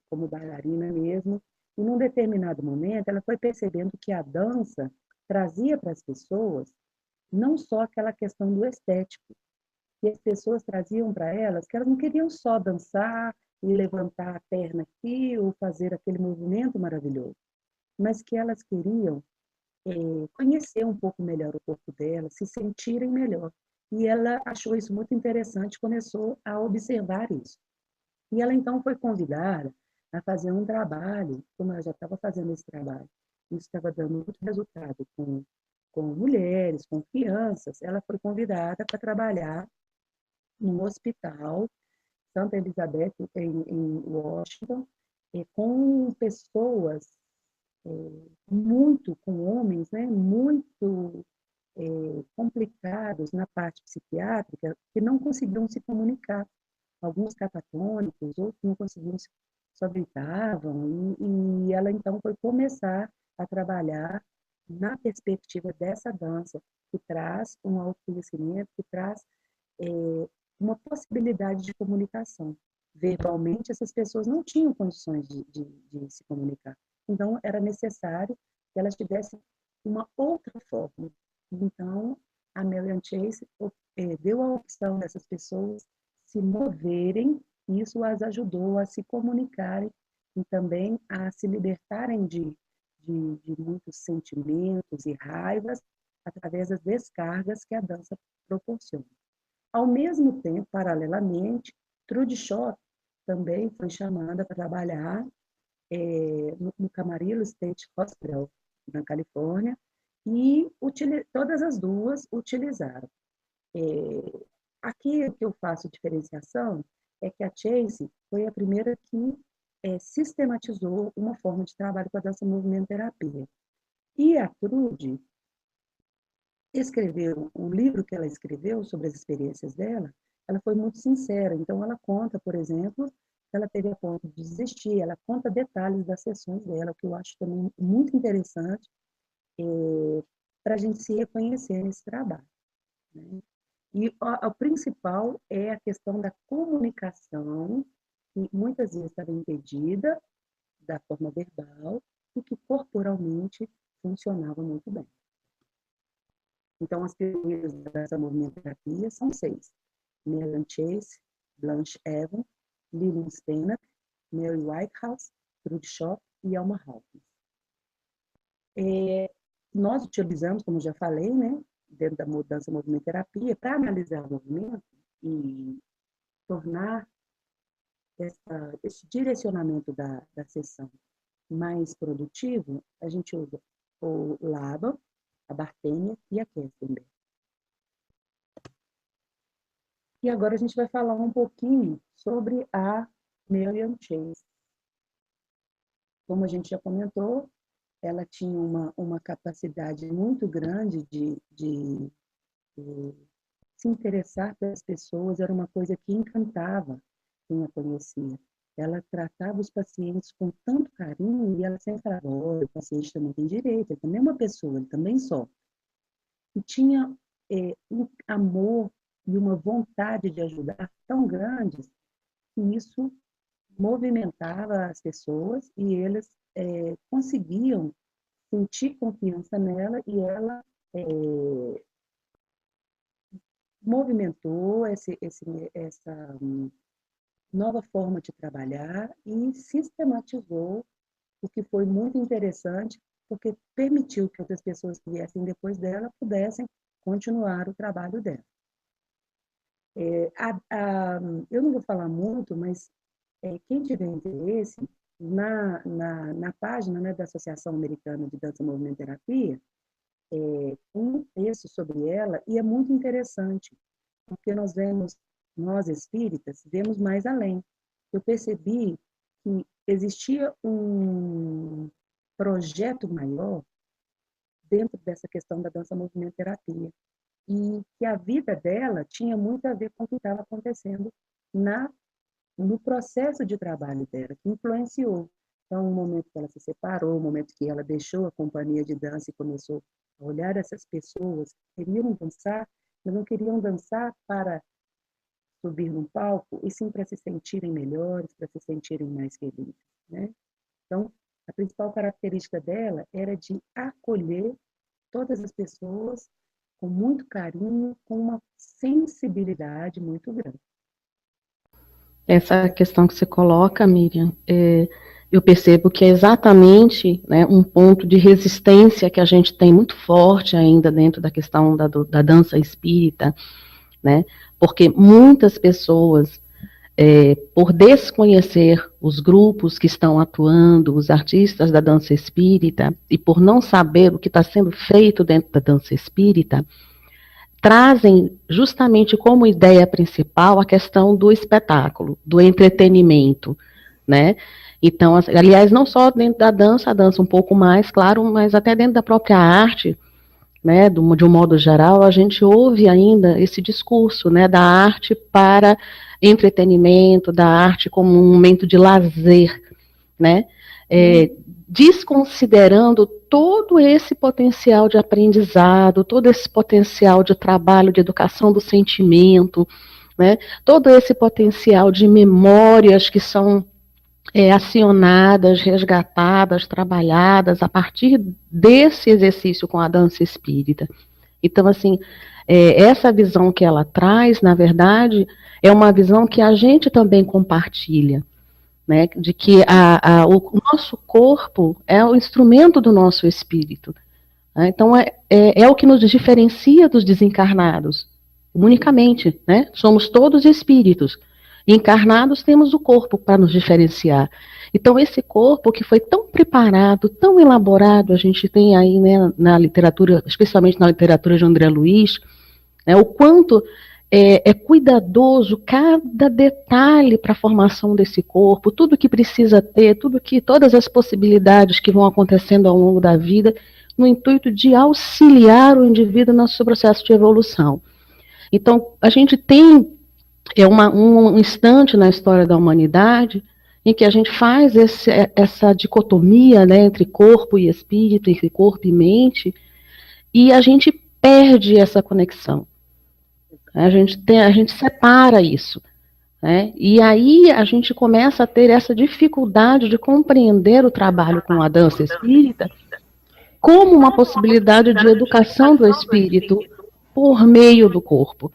S1: como bailarina mesmo, e num determinado momento ela foi percebendo que a dança trazia para as pessoas não só aquela questão do estético, e as pessoas traziam para elas que elas não queriam só dançar e levantar a perna aqui ou fazer aquele movimento maravilhoso, mas que elas queriam conhecer um pouco melhor o corpo delas, se sentirem melhor. E ela achou isso muito interessante, começou a observar isso. E ela então foi convidada a fazer um trabalho, como ela já estava fazendo esse trabalho, isso estava dando muito resultado com mulheres, com crianças, ela foi convidada para trabalhar no hospital Santa Elizabeth, em Washington, com pessoas com homens, né, muito complicados na parte psiquiátrica, que não conseguiam se comunicar. Alguns catatônicos, outros não conseguiam, só gritavam. E ela, então, foi começar a trabalhar na perspectiva dessa dança, que traz um autoconhecimento, que traz uma possibilidade de comunicação. Verbalmente, essas pessoas não tinham condições de se comunicar. Então, era necessário que elas tivessem uma outra forma. Então, a Marianne Chase deu a opção dessas pessoas se moverem, e isso as ajudou a se comunicarem e também a se libertarem de muitos sentimentos e raivas através das descargas que a dança proporciona. Ao mesmo tempo, paralelamente, Trudy Shaw também foi chamada para trabalhar no Camarillo State Hospital, na Califórnia, e todas as duas utilizaram. Aqui o que eu faço diferenciação é que a Chase foi a primeira que sistematizou uma forma de trabalho com a dança movimento terapia. E a Trude escreveu, o livro que ela escreveu sobre as experiências dela, ela foi muito sincera. Então, ela conta, por exemplo, que ela teve a ponto de desistir, ela conta detalhes das sessões dela, que eu acho também muito interessante para a gente se reconhecer nesse trabalho. Né? E o principal é a questão da comunicação, que muitas vezes estava impedida da forma verbal e que corporalmente funcionava muito bem. Então, as pioneiras dessa movimento-terapia são 6. Marian Chase, Blanche Evans, Lillian Steinach, Mary Whitehouse, Trude Schopp e Alma Hawkins. Nós utilizamos, como já falei, né, dentro da mudança movimento-terapia, para analisar o movimento e tornar esse direcionamento da sessão mais produtivo, a gente usa o Laban, a Bartênia e a Kestenberg. E agora a gente vai falar um pouquinho sobre a Marian Chase. Como a gente já comentou, ela tinha uma capacidade muito grande de se interessar pelas pessoas, era uma coisa que encantava quem a conhecia. Ela tratava os pacientes com tanto carinho e ela sempre falava, olha, o paciente também tem direito, ele também é uma pessoa, ele também sofre. E tinha um amor e uma vontade de ajudar tão grandes que isso movimentava as pessoas e eles conseguiam sentir confiança nela e ela movimentou essa nova forma de trabalhar e sistematizou, o que foi muito interessante, porque permitiu que outras pessoas que viessem depois dela pudessem continuar o trabalho dela. Eu não vou falar muito, mas quem tiver interesse, na página, né, da Associação Americana de Dança Movimento Terapia, um texto sobre ela, e é muito interessante, porque nós espíritas, vemos mais além. Eu percebi que existia um projeto maior dentro dessa questão da dança movimento terapia, e que a vida dela tinha muito a ver com o que estava acontecendo no processo de trabalho dela, que influenciou. Então, o momento que ela se separou, o momento que ela deixou a companhia de dança e começou a olhar essas pessoas que queriam dançar, mas não queriam dançar para subir num palco, e sim para se sentirem melhores, para se sentirem mais felizes, né? Então, a principal característica dela era de acolher todas as pessoas com muito carinho, com uma sensibilidade muito grande.
S2: Essa questão que você coloca, Miriam, eu percebo que é exatamente, né, um ponto de resistência que a gente tem muito forte ainda dentro da questão da dança espírita, né, porque muitas pessoas, por desconhecer os grupos que estão atuando, os artistas da dança espírita, e por não saber o que está sendo feito dentro da dança espírita, trazem justamente como ideia principal a questão do espetáculo, do entretenimento, né? Então, aliás, não só dentro da dança, a dança um pouco mais, claro, mas até dentro da própria arte, né, de um modo geral, a gente ouve ainda esse discurso, né, da arte para entretenimento, da arte como um momento de lazer, né? Desconsiderando todo esse potencial de aprendizado, todo esse potencial de trabalho, de educação do sentimento, né? Todo esse potencial de memórias que são acionadas, resgatadas, trabalhadas a partir desse exercício com a dança espírita. Então, assim, essa visão que ela traz, na verdade, é uma visão que a gente também compartilha, né, de que o nosso corpo é o instrumento do nosso espírito. Né? Então, é o que nos diferencia dos desencarnados, unicamente. Né? Somos todos espíritos. Encarnados temos o corpo para nos diferenciar. Então, esse corpo que foi tão preparado, tão elaborado, a gente tem aí, né, na literatura, especialmente na literatura de André Luiz, né, o quanto é cuidadoso cada detalhe para a formação desse corpo, tudo que precisa ter, todas as possibilidades que vão acontecendo ao longo da vida, no intuito de auxiliar o indivíduo no seu processo de evolução. Então, a gente tem um instante na história da humanidade em que a gente faz essa dicotomia, né, entre corpo e espírito, entre corpo e mente, e a gente perde essa conexão. A gente separa isso. Né? E aí a gente começa a ter essa dificuldade de compreender o trabalho com a dança espírita como uma possibilidade de educação do espírito por meio do corpo,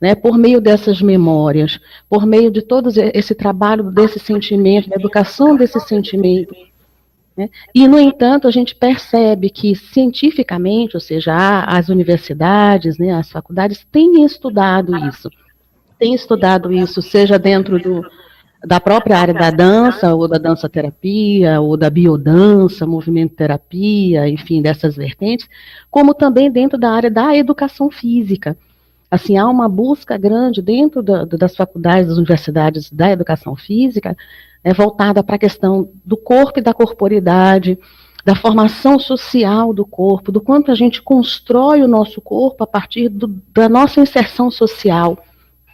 S2: né? Por meio dessas memórias, por meio de todo esse trabalho desse sentimento, da educação desse sentimento. Né? E, no entanto, a gente percebe que cientificamente, ou seja, as universidades, né, as faculdades têm estudado isso, seja dentro da própria área da dança, ou da dança terapia, ou da biodança, movimento terapia, enfim, dessas vertentes, como também dentro da área da educação física. Assim, há uma busca grande dentro das faculdades, das universidades da educação física, voltada para a questão do corpo e da corporidade, da formação social do corpo, do quanto a gente constrói o nosso corpo a partir da nossa inserção social.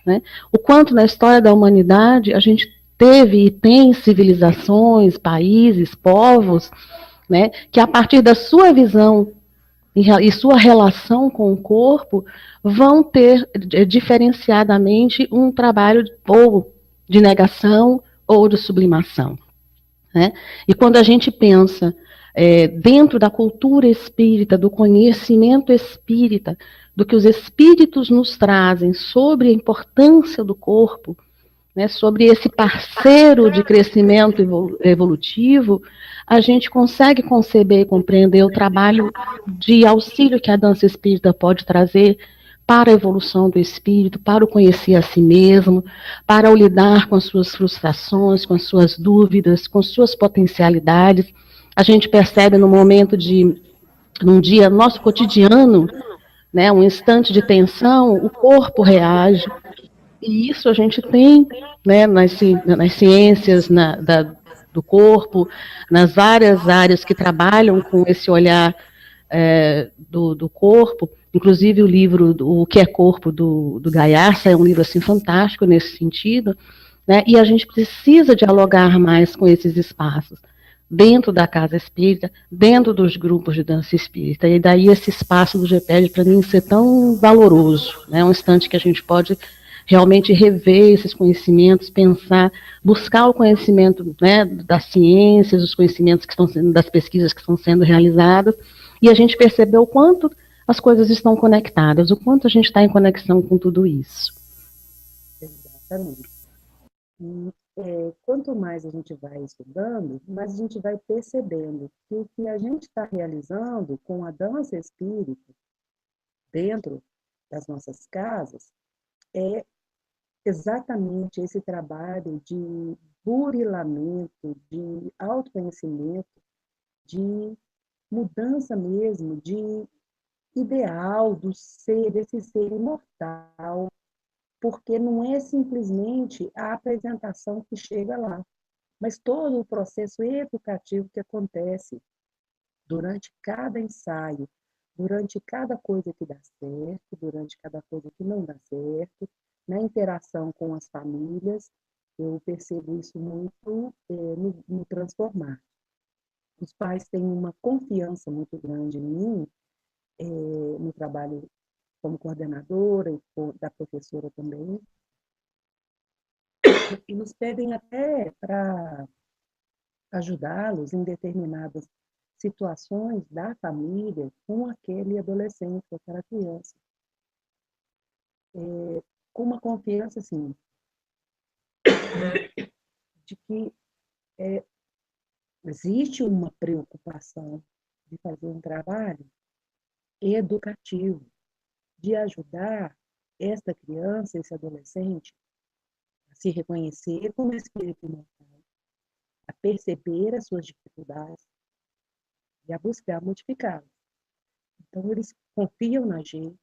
S2: Né? O quanto na história da humanidade a gente teve e tem civilizações, países, povos, né, que a partir da sua visão e sua relação com o corpo vão ter diferenciadamente um trabalho ou de negação ou de sublimação. Né? E quando a gente pensa dentro da cultura espírita, do conhecimento espírita, do que os espíritos nos trazem sobre a importância do corpo, né, sobre esse parceiro de crescimento evolutivo, a gente consegue conceber e compreender o trabalho de auxílio que a dança espírita pode trazer para a evolução do espírito, para o conhecer a si mesmo, para o lidar com as suas frustrações, com as suas dúvidas, com suas potencialidades. A gente percebe no momento num dia nosso cotidiano, né, um instante de tensão, o corpo reage. E isso a gente tem, né, nas ciências do corpo, nas várias áreas que trabalham com esse olhar do corpo. Inclusive o livro O que é Corpo, do Gaiarsa, é um livro assim, fantástico nesse sentido. Né, e a gente precisa dialogar mais com esses espaços, dentro da casa espírita, dentro dos grupos de dança espírita. E daí esse espaço do GPED, para mim, ser tão valoroso. Né, um instante que a gente pode realmente rever esses conhecimentos, pensar, buscar o conhecimento, né, das ciências, os conhecimentos que estão sendo, das pesquisas que estão sendo realizadas, e a gente perceber o quanto as coisas estão conectadas, o quanto a gente está em conexão com tudo isso.
S1: Exatamente. E quanto mais a gente vai estudando, mais a gente vai percebendo que o que a gente está realizando com a dança espírita dentro das nossas casas é exatamente esse trabalho de burilamento, de autoconhecimento, de mudança mesmo, de ideal do ser, desse ser imortal, porque não é simplesmente a apresentação que chega lá, mas todo o processo educativo que acontece durante cada ensaio, durante cada coisa que dá certo, durante cada coisa que não dá certo, na interação com as famílias, eu percebo isso muito no transformar. Os pais têm uma confiança muito grande em mim, no trabalho como coordenadora e da professora também, e nos pedem até para ajudá-los em determinadas situações da família com aquele adolescente, com aquela criança. Com uma confiança, assim, de que existe uma preocupação de fazer um trabalho educativo, de ajudar esta criança, esse adolescente, a se reconhecer como espírito imortal, a perceber as suas dificuldades e a buscar modificá-las. Então, eles confiam na gente,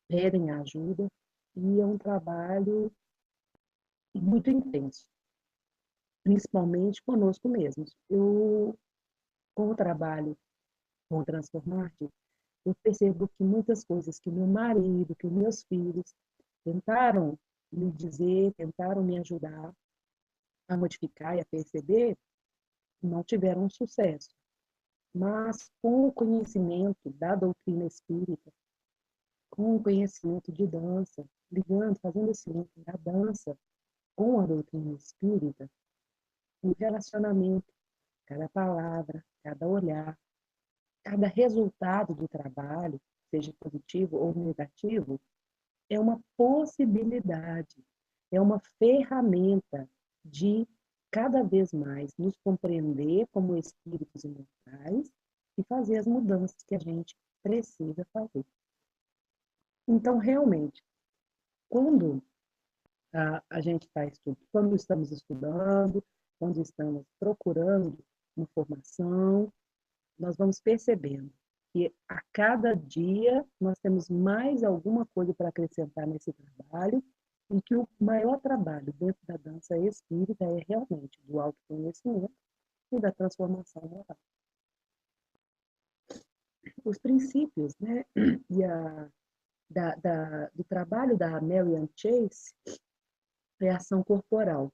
S1: pedem a ajuda, e é um trabalho muito intenso, principalmente conosco mesmos. Eu, com o trabalho com o Transformarte, eu percebo que muitas coisas que meu marido, que meus filhos tentaram me dizer, tentaram me ajudar a modificar e a perceber, não tiveram sucesso. Mas com o conhecimento da doutrina espírita, com o conhecimento de dança, ligando, fazendo esse link da dança com a doutrina espírita, o relacionamento, cada palavra, cada olhar, cada resultado do trabalho, seja positivo ou negativo, é uma possibilidade, é uma ferramenta de cada vez mais nos compreender como espíritos imortais e fazer as mudanças que a gente precisa fazer. Então, realmente, quando a gente está estudando, quando estamos estudando, quando estamos procurando informação, nós vamos percebendo que a cada dia nós temos mais alguma coisa para acrescentar nesse trabalho e que o maior trabalho dentro da dança espírita é realmente do autoconhecimento e da transformação moral. Os princípios, né, e do trabalho da Marian Chase é a ação corporal.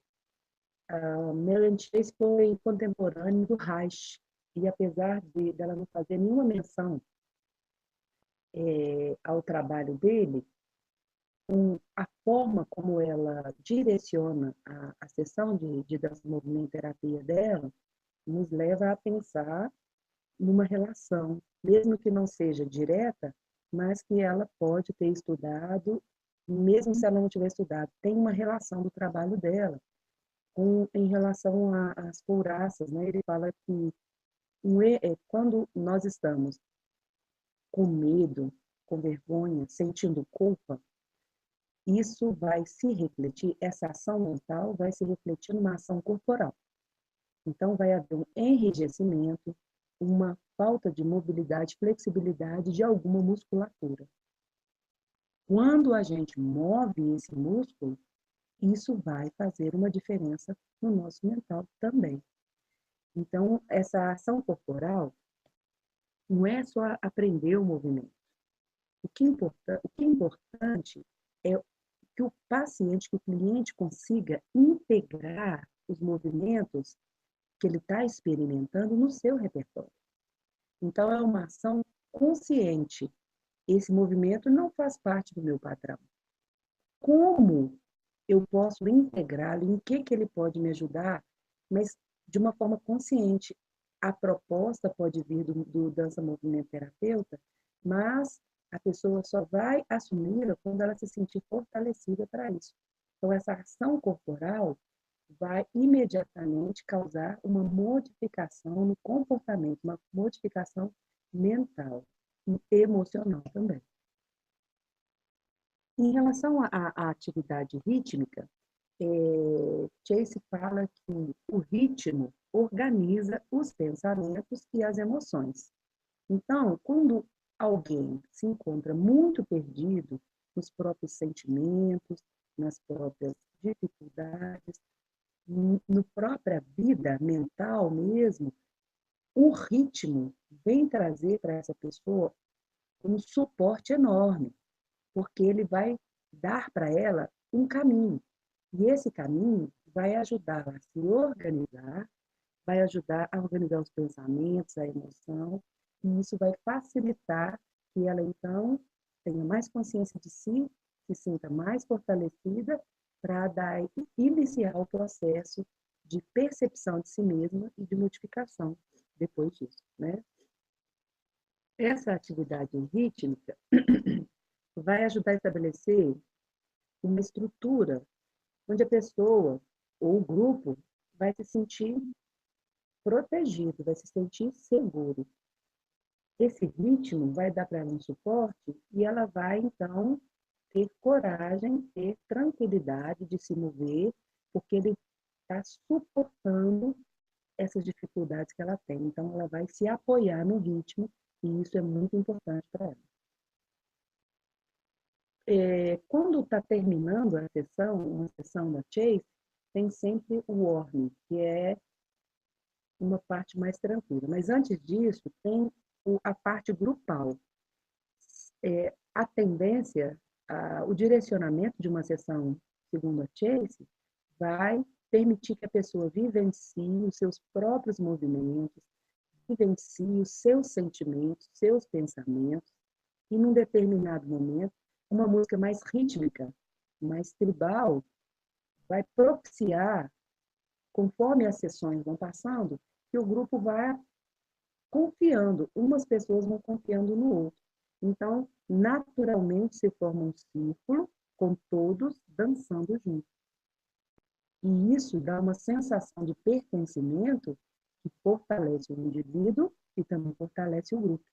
S1: A Marian Chase foi contemporânea do Reich, e apesar dela não fazer nenhuma menção ao trabalho dele, a forma como ela direciona a sessão de dança movimento terapia dela nos leva a pensar numa relação, mesmo que não seja direta, mas que ela pode ter estudado, mesmo se ela não tiver estudado, tem uma relação do trabalho dela em relação às couraças, né? Ele fala que quando nós estamos com medo, com vergonha, sentindo culpa, isso vai se refletir, essa ação mental vai se refletir numa ação corporal. Então, vai haver um enrijecimento, uma falta de mobilidade, flexibilidade de alguma musculatura. Quando a gente move esse músculo, isso vai fazer uma diferença no nosso mental também. Então, essa ação corporal não é só aprender o movimento. O que é importante é que o paciente, que o cliente consiga integrar os movimentos que ele está experimentando no seu repertório. Então, é uma ação consciente. Esse movimento não faz parte do meu padrão. Como eu posso integrá-lo? Em que ele pode me ajudar? Mas de uma forma consciente. A proposta pode vir do dança movimento terapeuta, mas a pessoa só vai assumi-la quando ela se sentir fortalecida para isso. Então, essa ação corporal vai imediatamente causar uma modificação no comportamento, uma modificação mental e emocional também. Em relação à atividade rítmica, Chase fala que o ritmo organiza os pensamentos e as emoções. Então, quando alguém se encontra muito perdido nos próprios sentimentos, nas próprias dificuldades, na própria vida mental mesmo, o ritmo vem trazer para essa pessoa um suporte enorme, porque ele vai dar para ela um caminho. E esse caminho vai ajudar a se organizar, vai ajudar a organizar os pensamentos, a emoção, e isso vai facilitar que ela, então, tenha mais consciência de si, se sinta mais fortalecida para iniciar o processo de percepção de si mesma e de modificação depois disso, né? Essa atividade rítmica vai ajudar a estabelecer uma estrutura onde a pessoa ou o grupo vai se sentir protegido, vai se sentir seguro. Esse ritmo vai dar para ela um suporte e ela vai, então, ter coragem, ter tranquilidade de se mover, porque ele está suportando essas dificuldades que ela tem. Então, ela vai se apoiar no ritmo e isso é muito importante para ela. Quando está terminando a sessão, uma sessão da Chase, tem sempre o warning, que é uma parte mais tranquila. Mas antes disso, tem a parte grupal. A tendência, o direcionamento de uma sessão segundo a Chase vai permitir que a pessoa vivencie os seus próprios movimentos, vivencie os seus sentimentos, seus pensamentos, e num determinado momento, uma música mais rítmica, mais tribal, vai propiciar, conforme as sessões vão passando, que o grupo vá confiando, umas pessoas vão confiando no outro. Então, naturalmente se forma um círculo com todos dançando juntos. E isso dá uma sensação de pertencimento que fortalece o indivíduo e também fortalece o grupo.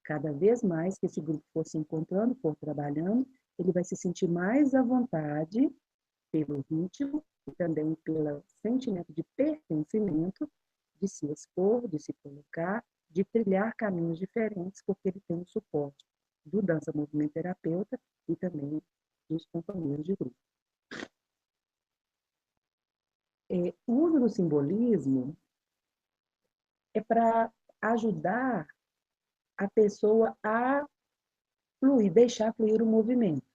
S1: Cada vez mais que esse grupo for se encontrando, for trabalhando, ele vai se sentir mais à vontade pelo ritmo e também pelo sentimento de pertencimento, de se expor, de se colocar, de trilhar caminhos diferentes, porque ele tem o suporte do dança-movimento terapeuta e também dos companheiros de grupo. O uso do simbolismo é para ajudar a pessoa a fluir, deixar fluir o movimento.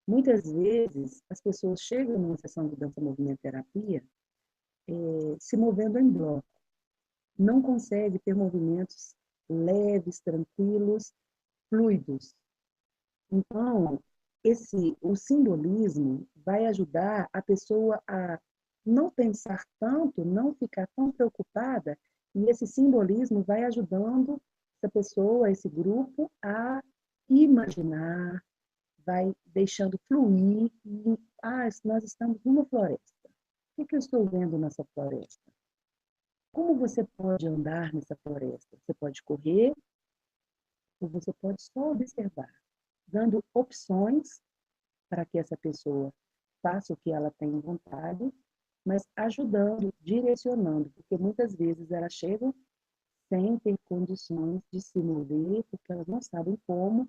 S1: Muitas vezes, as pessoas chegam numa sessão de dança-movimento terapia se movendo em bloco. Não consegue ter movimentos leves, tranquilos, fluidos. Então, o simbolismo vai ajudar a pessoa a não pensar tanto, não ficar tão preocupada, e esse simbolismo vai ajudando essa pessoa, esse grupo, a imaginar, vai deixando fluir. Nós estamos numa floresta. O que eu estou vendo nessa floresta? Como você pode andar nessa floresta? Você pode correr ou você pode só observar, dando opções para que essa pessoa faça o que ela tem vontade, mas ajudando, direcionando, porque muitas vezes elas chegam sem ter condições de se mover, porque elas não sabem como,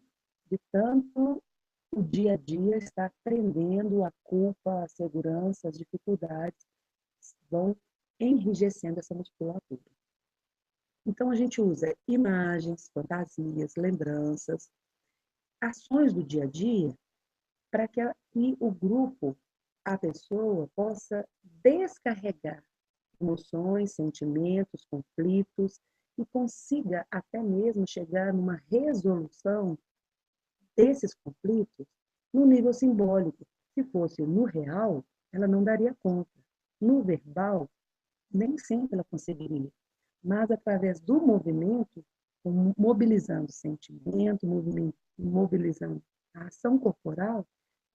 S1: de tanto o dia a dia está prendendo a culpa, a segurança, as dificuldades, vão enrijecendo essa musculatura. Então, a gente usa imagens, fantasias, lembranças, ações do dia a dia, para que o grupo, a pessoa, possa descarregar emoções, sentimentos, conflitos, e consiga até mesmo chegar numa resolução desses conflitos no nível simbólico. Se fosse no real, ela não daria conta. No verbal, nem sempre ela conseguiria. Mas através do movimento, mobilizando o sentimento, mobilizando a ação corporal,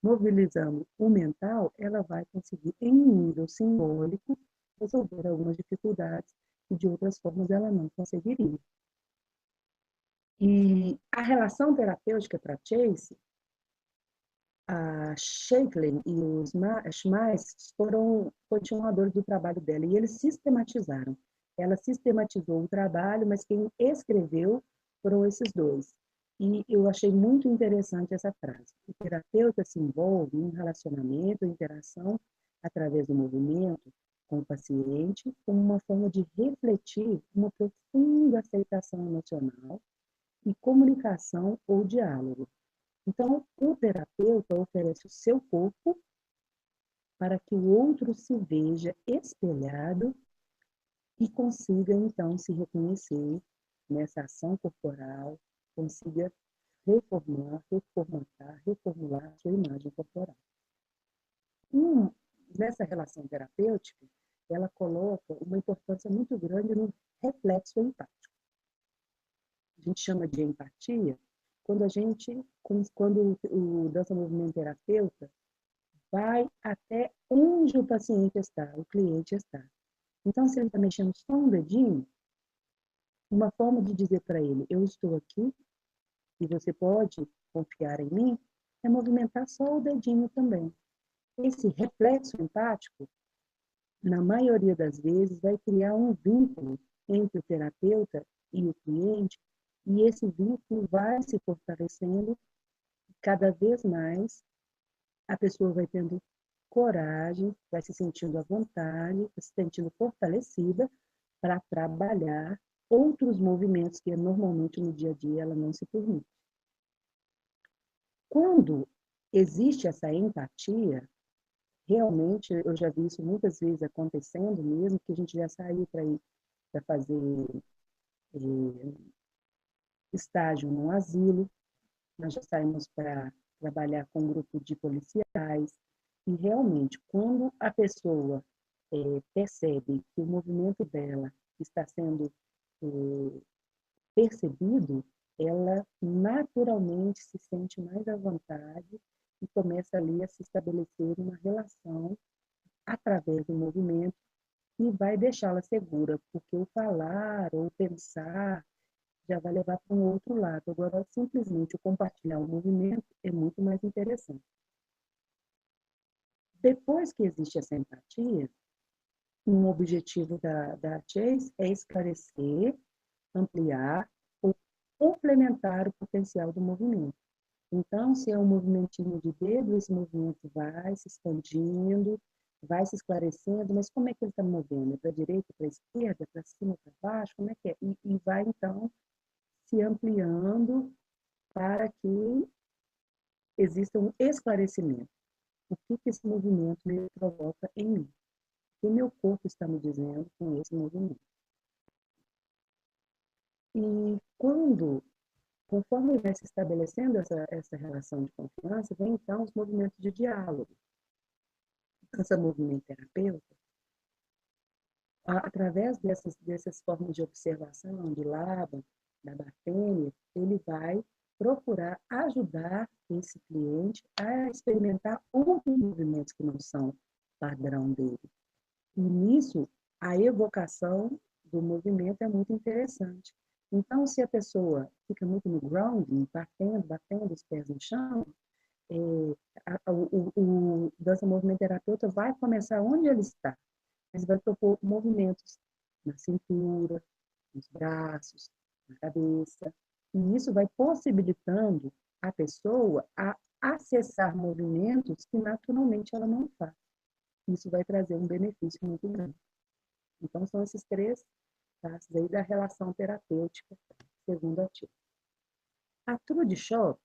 S1: mobilizando o mental, ela vai conseguir, em nível simbólico, resolver algumas dificuldades que de outras formas ela não conseguiria. E a relação terapêutica para Chase, a Shaitlin e os Schmeiss foram continuadores do trabalho dela e eles sistematizaram. Ela sistematizou o trabalho, mas quem escreveu foram esses dois. E eu achei muito interessante essa frase. O terapeuta se envolve em relacionamento, interação, através do movimento com o paciente, como uma forma de refletir uma profunda aceitação emocional e comunicação ou diálogo. Então, o terapeuta oferece o seu corpo para que o outro se veja espelhado e consiga, então, se reconhecer nessa ação corporal, consiga reformatar, reformular a sua imagem corporal. Nessa relação terapêutica, ela coloca uma importância muito grande no reflexo empático. A gente chama de empatia quando o dança-movimento terapeuta vai até onde o paciente está, o cliente está. Então, se ele está mexendo só um dedinho, uma forma de dizer para ele, eu estou aqui e você pode confiar em mim, é movimentar só o dedinho também. Esse reflexo empático, na maioria das vezes, vai criar um vínculo entre o terapeuta e o cliente, e esse vínculo vai se fortalecendo cada vez mais a pessoa vai tendo coragem, vai se sentindo à vontade, vai se sentindo fortalecida para trabalhar outros movimentos que normalmente no dia a dia ela não se permite. Quando existe essa empatia, realmente eu já vi isso muitas vezes acontecendo mesmo, que a gente já saiu para ir para fazer estágio no asilo, nós já saímos para trabalhar com um grupo de policiais, e realmente, quando a pessoa percebe que o movimento dela está sendo percebido, ela naturalmente se sente mais à vontade e começa ali a se estabelecer uma relação através do movimento e vai deixá-la segura, porque o falar ou pensar já vai levar para um outro lado. Agora, simplesmente o compartilhar o movimento é muito mais interessante. Depois que existe essa empatia, um objetivo da Chase é esclarecer, ampliar ou complementar o potencial do movimento. Então, se é um movimentinho de dedo, esse movimento vai se expandindo, vai se esclarecendo, mas como é que ele está movendo? É para a direita, para a esquerda, para cima, para baixo? Como é que é? E vai, então, se ampliando para que exista um esclarecimento. O que esse movimento me provoca em mim? O que meu corpo está me dizendo com esse movimento? E conforme vai se estabelecendo essa relação de confiança, vem então os movimentos de diálogo. Essa movimento terapeuta, através dessas formas de observação, de Laban, da Bafêmia, ele vai procurar ajudar esse cliente a experimentar outros movimentos que não são padrão dele. E nisso, a evocação do movimento é muito interessante. Então, se a pessoa fica muito no grounding, batendo os pés no chão, o dança movimento terapeuta vai começar onde ele está. Mas vai propor movimentos na cintura, nos braços, na cabeça. E isso vai possibilitando a pessoa a acessar movimentos que naturalmente ela não faz. Isso vai trazer um benefício muito grande. Então, são esses três passos aí da relação terapêutica, segundo a Tia. A Trude Shop,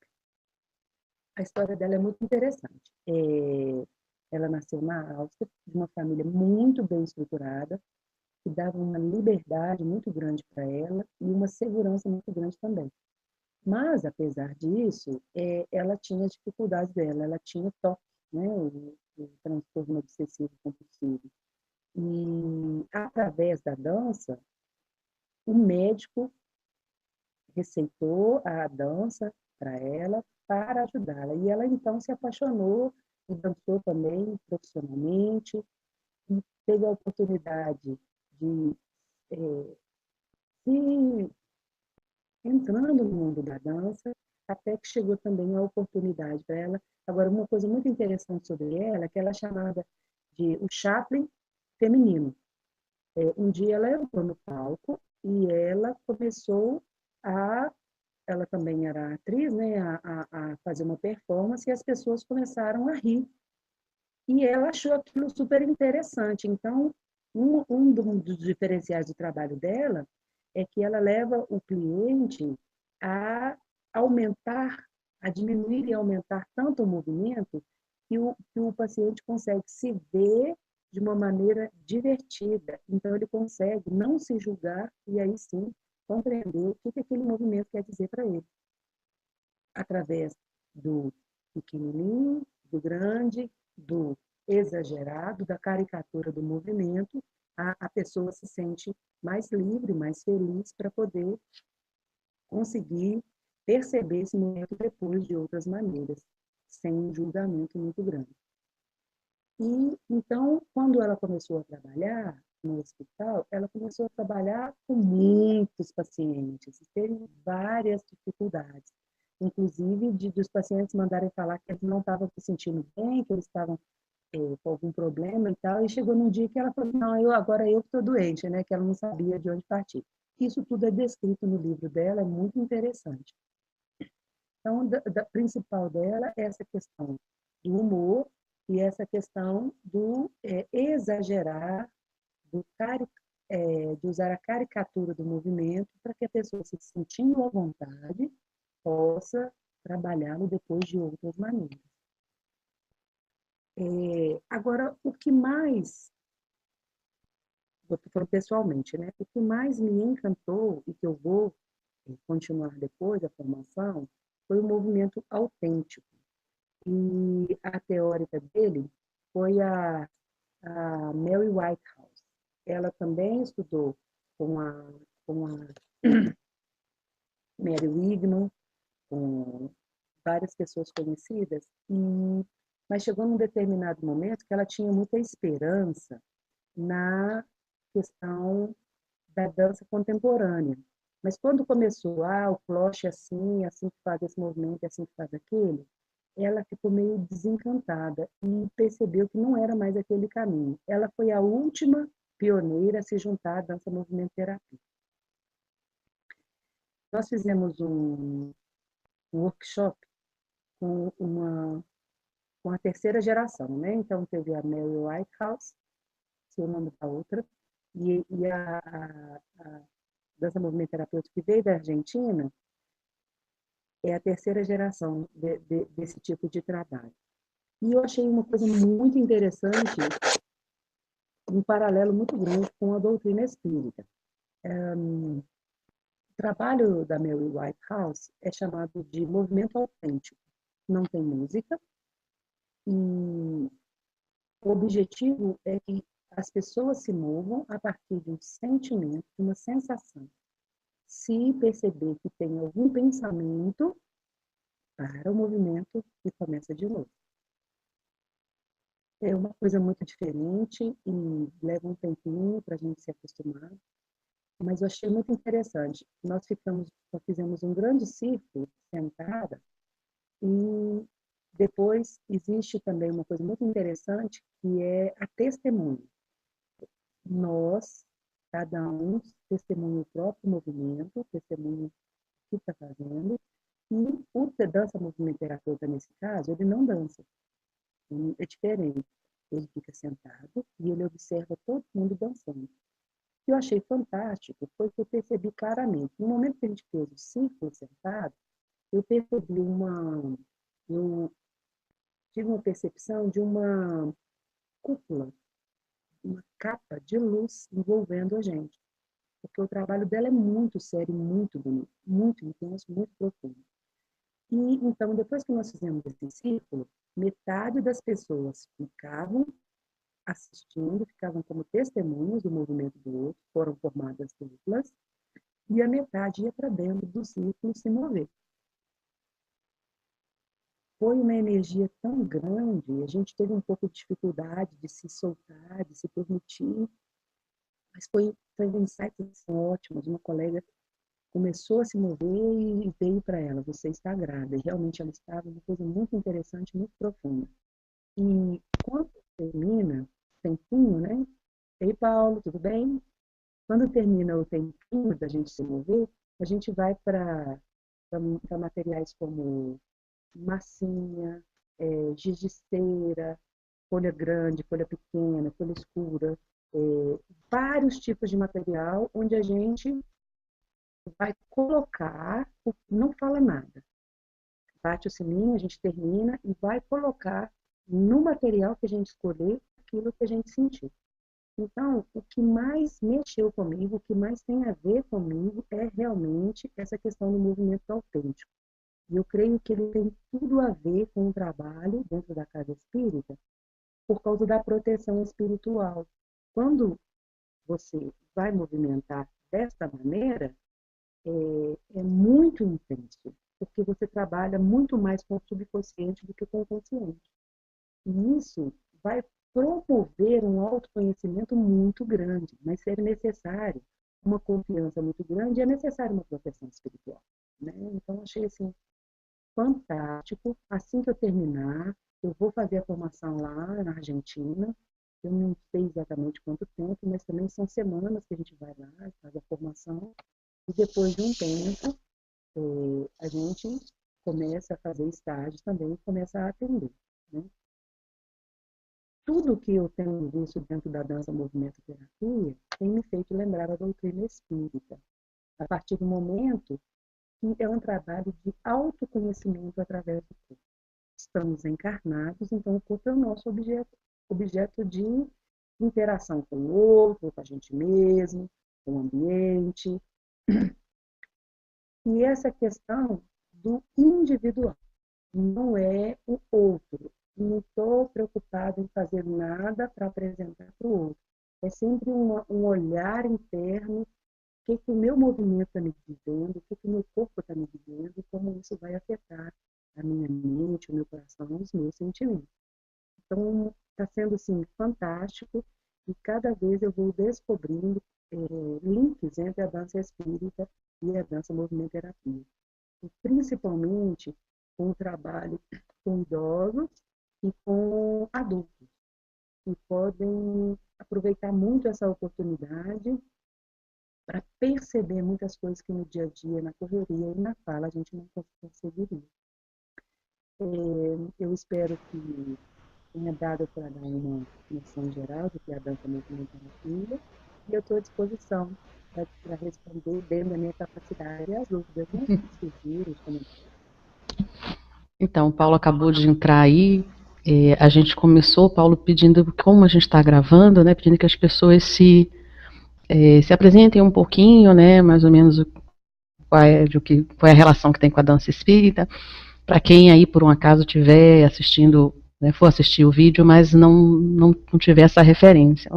S1: a história dela é muito interessante. Ela nasceu na Áustria, de uma família muito bem estruturada, que dava uma liberdade muito grande para ela e uma segurança muito grande também. Mas, apesar disso, ela tinha as dificuldades dela, ela tinha TOC, né, o transtorno obsessivo compulsivo. E, através da dança, o médico receitou a dança para ela, para ajudá-la. E ela, então, se apaixonou e dançou também profissionalmente, e teve a oportunidade de se entrando no mundo da dança, até que chegou também a oportunidade para ela. Agora, uma coisa muito interessante sobre ela, é que ela é chamada de o Chaplin feminino. Um dia ela entrou no palco e ela começou ela também era atriz, né, a fazer uma performance e as pessoas começaram a rir. E ela achou aquilo super interessante. Então, um dos diferenciais do trabalho dela é que ela leva o cliente a aumentar, a diminuir e aumentar tanto o movimento que o paciente consegue se ver de uma maneira divertida. Então, ele consegue não se julgar e aí sim compreender o que aquele movimento quer dizer para ele. Através do pequenininho, do grande, do exagerado, da caricatura do movimento, a pessoa se sente mais livre, mais feliz para poder conseguir perceber esse momento depois de outras maneiras, sem um julgamento muito grande. E, então, quando ela começou a trabalhar no hospital, ela começou a trabalhar com muitos pacientes, teve várias dificuldades, inclusive dos pacientes mandarem falar que eles não estavam se sentindo bem, que eles estavam com algum problema e tal, e chegou num dia que ela falou, não, agora eu que estou doente, né, que ela não sabia de onde partir. Isso tudo é descrito no livro dela, é muito interessante. Então, da principal dela é essa questão do humor e essa questão do exagerar, do de usar a caricatura do movimento para que a pessoa, se sentindo à vontade, possa trabalhá-lo depois de outras maneiras. Agora, o que mais, vou falando pessoalmente, né? O que mais me encantou e que eu vou continuar depois da formação foi o movimento autêntico. E a teórica dele foi a Mary Whitehouse. Ela também estudou com a Mary Wigman, com várias pessoas conhecidas, mas chegou num determinado momento que ela tinha muita esperança na questão da dança contemporânea. Mas quando começou, o cloche é assim que faz esse movimento, é assim que faz aquele, ela ficou meio desencantada e percebeu que não era mais aquele caminho. Ela foi a última pioneira a se juntar à dança movimento terapia. Nós fizemos um workshop com a terceira geração, né? Então teve a Mary Whitehouse, se o nome da outra, e a dança movimento terapêutico que veio da Argentina é a terceira geração desse tipo de trabalho. E eu achei uma coisa muito interessante, um paralelo muito grande com a doutrina espírita. O trabalho da Mary Whitehouse é chamado de movimento autêntico. Não tem música, e o objetivo é que as pessoas se movam a partir de um sentimento, de uma sensação. Se perceber que tem algum pensamento, para o movimento e começa de novo. É uma coisa muito diferente e leva um tempinho para a gente se acostumar, mas eu achei muito interessante. Nós fizemos um grande círculo sentada e depois existe também uma coisa muito interessante que é a testemunha. Nós, cada um, testemunha o próprio movimento, testemunha o que está fazendo, e o dança movimento terapeuta, nesse caso, ele não dança. É diferente. Ele fica sentado e ele observa todo mundo dançando. O que eu achei fantástico foi que eu percebi claramente. No momento que a gente fez o círculo sentado, eu percebi eu tive uma percepção de uma cúpula, uma capa de luz envolvendo a gente. Porque o trabalho dela é muito sério, muito bonito, muito intenso, muito profundo. E então, depois que nós fizemos esse círculo, metade das pessoas ficavam assistindo, ficavam como testemunhas do movimento do outro, foram formadas duplas, e a metade ia para dentro do círculo se mover. Foi uma energia tão grande, a gente teve um pouco de dificuldade de se soltar, de se permitir, mas foi insights ótimos. Uma colega começou a se mover e veio para ela, você está grávida. E realmente ela estava, uma coisa muito interessante, muito profunda. E quando termina, tempinho, né? Ei, Paulo, tudo bem? Quando termina o tempinho da gente se mover, a gente vai para materiais como massinha, giz de cera, folha grande, folha pequena, folha escura, vários tipos de material onde a gente vai colocar, não fala nada. Bate o sininho, a gente termina e vai colocar no material que a gente escolher aquilo que a gente sentiu. Então, o que mais mexeu comigo, o que mais tem a ver comigo é realmente essa questão do movimento autêntico. E eu creio que ele tem tudo a ver com o trabalho dentro da casa espírita por causa da proteção espiritual. Quando você vai movimentar desta maneira, é muito intenso, porque você trabalha muito mais com o subconsciente do que com o consciente. E isso vai promover um autoconhecimento muito grande, mas ser necessário uma confiança muito grande, é necessário uma proteção espiritual. Né? Então, achei assim, fantástico. Assim que eu terminar, eu vou fazer a formação lá na Argentina. Eu não sei exatamente quanto tempo, mas também são semanas que a gente vai lá, faz a formação, e depois de um tempo, a gente começa a fazer estágio também, começa a atender, né? Tudo que eu tenho visto dentro da dança movimento terapia tem me feito lembrar a doutrina espírita, a partir do momento que é um trabalho de autoconhecimento através do corpo. Estamos encarnados, então o corpo é o nosso objeto de interação com o outro, com a gente mesmo, com o ambiente. E essa questão do individual, não é o outro. Não estou preocupada em fazer nada para apresentar para o outro. É sempre um olhar interno, o que o meu movimento está me dizendo, o que o meu corpo está me dizendo, e como isso vai afetar a minha mente, o meu coração, os meus sentimentos. Então, está sendo assim, fantástico, e cada vez eu vou descobrindo links entre a dança espírita e a dança movimento terapia. E principalmente com o trabalho com idosos e com adultos, que podem aproveitar muito essa oportunidade para perceber muitas coisas que no dia a dia, na correria e na fala, a gente não conseguiria. Eu espero que tenha dado para dar uma noção geral do que é a dança movimento terapia, e eu estou à disposição para responder dentro da minha capacidade as dúvidas, né? Surgiram, os comentários.
S2: Então, o Paulo acabou de entrar aí. A gente começou, Paulo, pedindo, como a gente está gravando, né, pedindo que as pessoas se apresentem um pouquinho, né, mais ou menos qual é a relação que tem com a dança espírita, para quem aí, por um acaso, estiver assistindo, né, for assistir o vídeo, mas não tiver essa referência.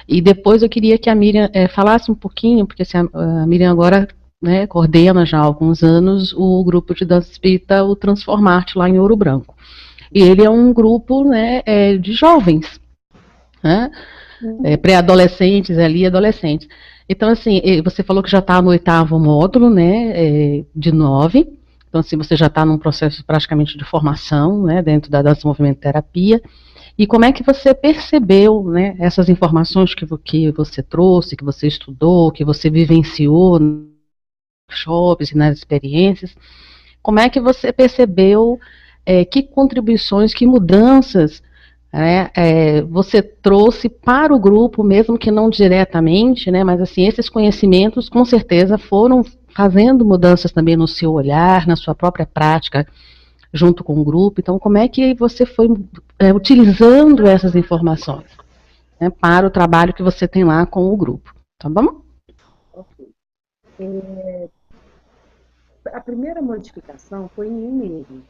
S2: E depois eu queria que a Miriam falasse um pouquinho, porque assim, a Miriam agora, né, coordena já há alguns anos o grupo de dança espírita, o Transformarte, lá em Ouro Branco. E ele é um grupo, né, de jovens, né, pré-adolescentes ali, adolescentes. Então, assim, você falou que já está no 8º módulo, né, de 9. Então, assim, você já está num processo praticamente de formação, né, dentro da dança movimento terapia. E como é que você percebeu, né, essas informações que você trouxe, que você estudou, que você vivenciou nos workshops e nas experiências? Como é que você percebeu que contribuições, que mudanças você trouxe para o grupo, mesmo que não diretamente, né, mas assim, esses conhecimentos com certeza foram fazendo mudanças também no seu olhar, na sua própria prática, junto com o grupo. Então, como é que você foi utilizando essas informações, né, para o trabalho que você tem lá com o grupo, tá bom?
S1: Ok. A primeira modificação foi em mim mesmo.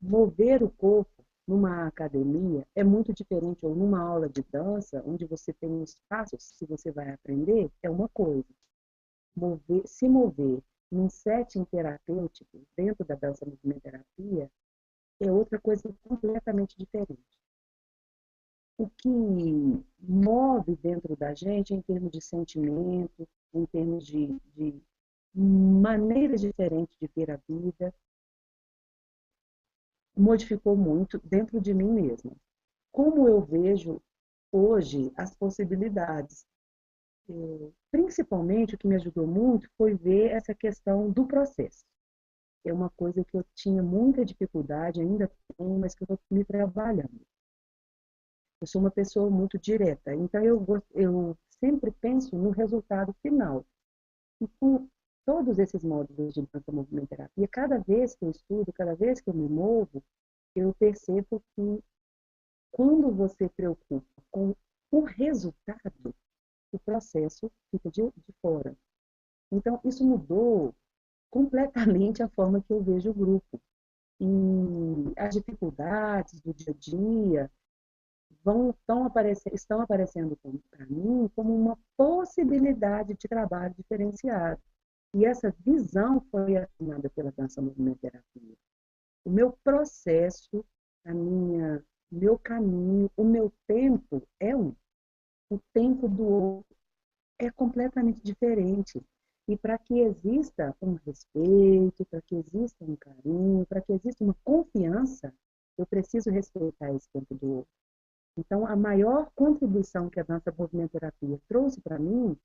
S1: Mover o corpo numa academia é muito diferente, ou numa aula de dança, onde você tem os passos, se você vai aprender, é uma coisa. Se mover num setting terapêutico, dentro da dança movimento terapia, é outra coisa completamente diferente. O que move dentro da gente, em termos de sentimento, em termos de maneiras diferentes de ver a vida, modificou muito dentro de mim mesma. Como eu vejo hoje as possibilidades. Principalmente, o que me ajudou muito foi ver essa questão do processo. É uma coisa que eu tinha muita dificuldade, ainda tenho, mas que eu estou me trabalhando. Eu sou uma pessoa muito direta, então eu sempre penso no resultado final. E com todos esses módulos de dança movimento terapia, cada vez que eu estudo, cada vez que eu me movo, eu percebo que quando você preocupa com o resultado, o processo fica de fora. Então, isso mudou completamente a forma que eu vejo o grupo. E as dificuldades do dia a dia estão aparecendo para mim como uma possibilidade de trabalho diferenciado. E essa visão foi assinada pela dança movimento terapia. O meu processo, meu caminho, o meu tempo é um. O tempo do outro é completamente diferente. E para que exista um respeito, para que exista um carinho, para que exista uma confiança, eu preciso respeitar esse tempo do outro. Então, a maior contribuição que a dança movimento terapia trouxe para mim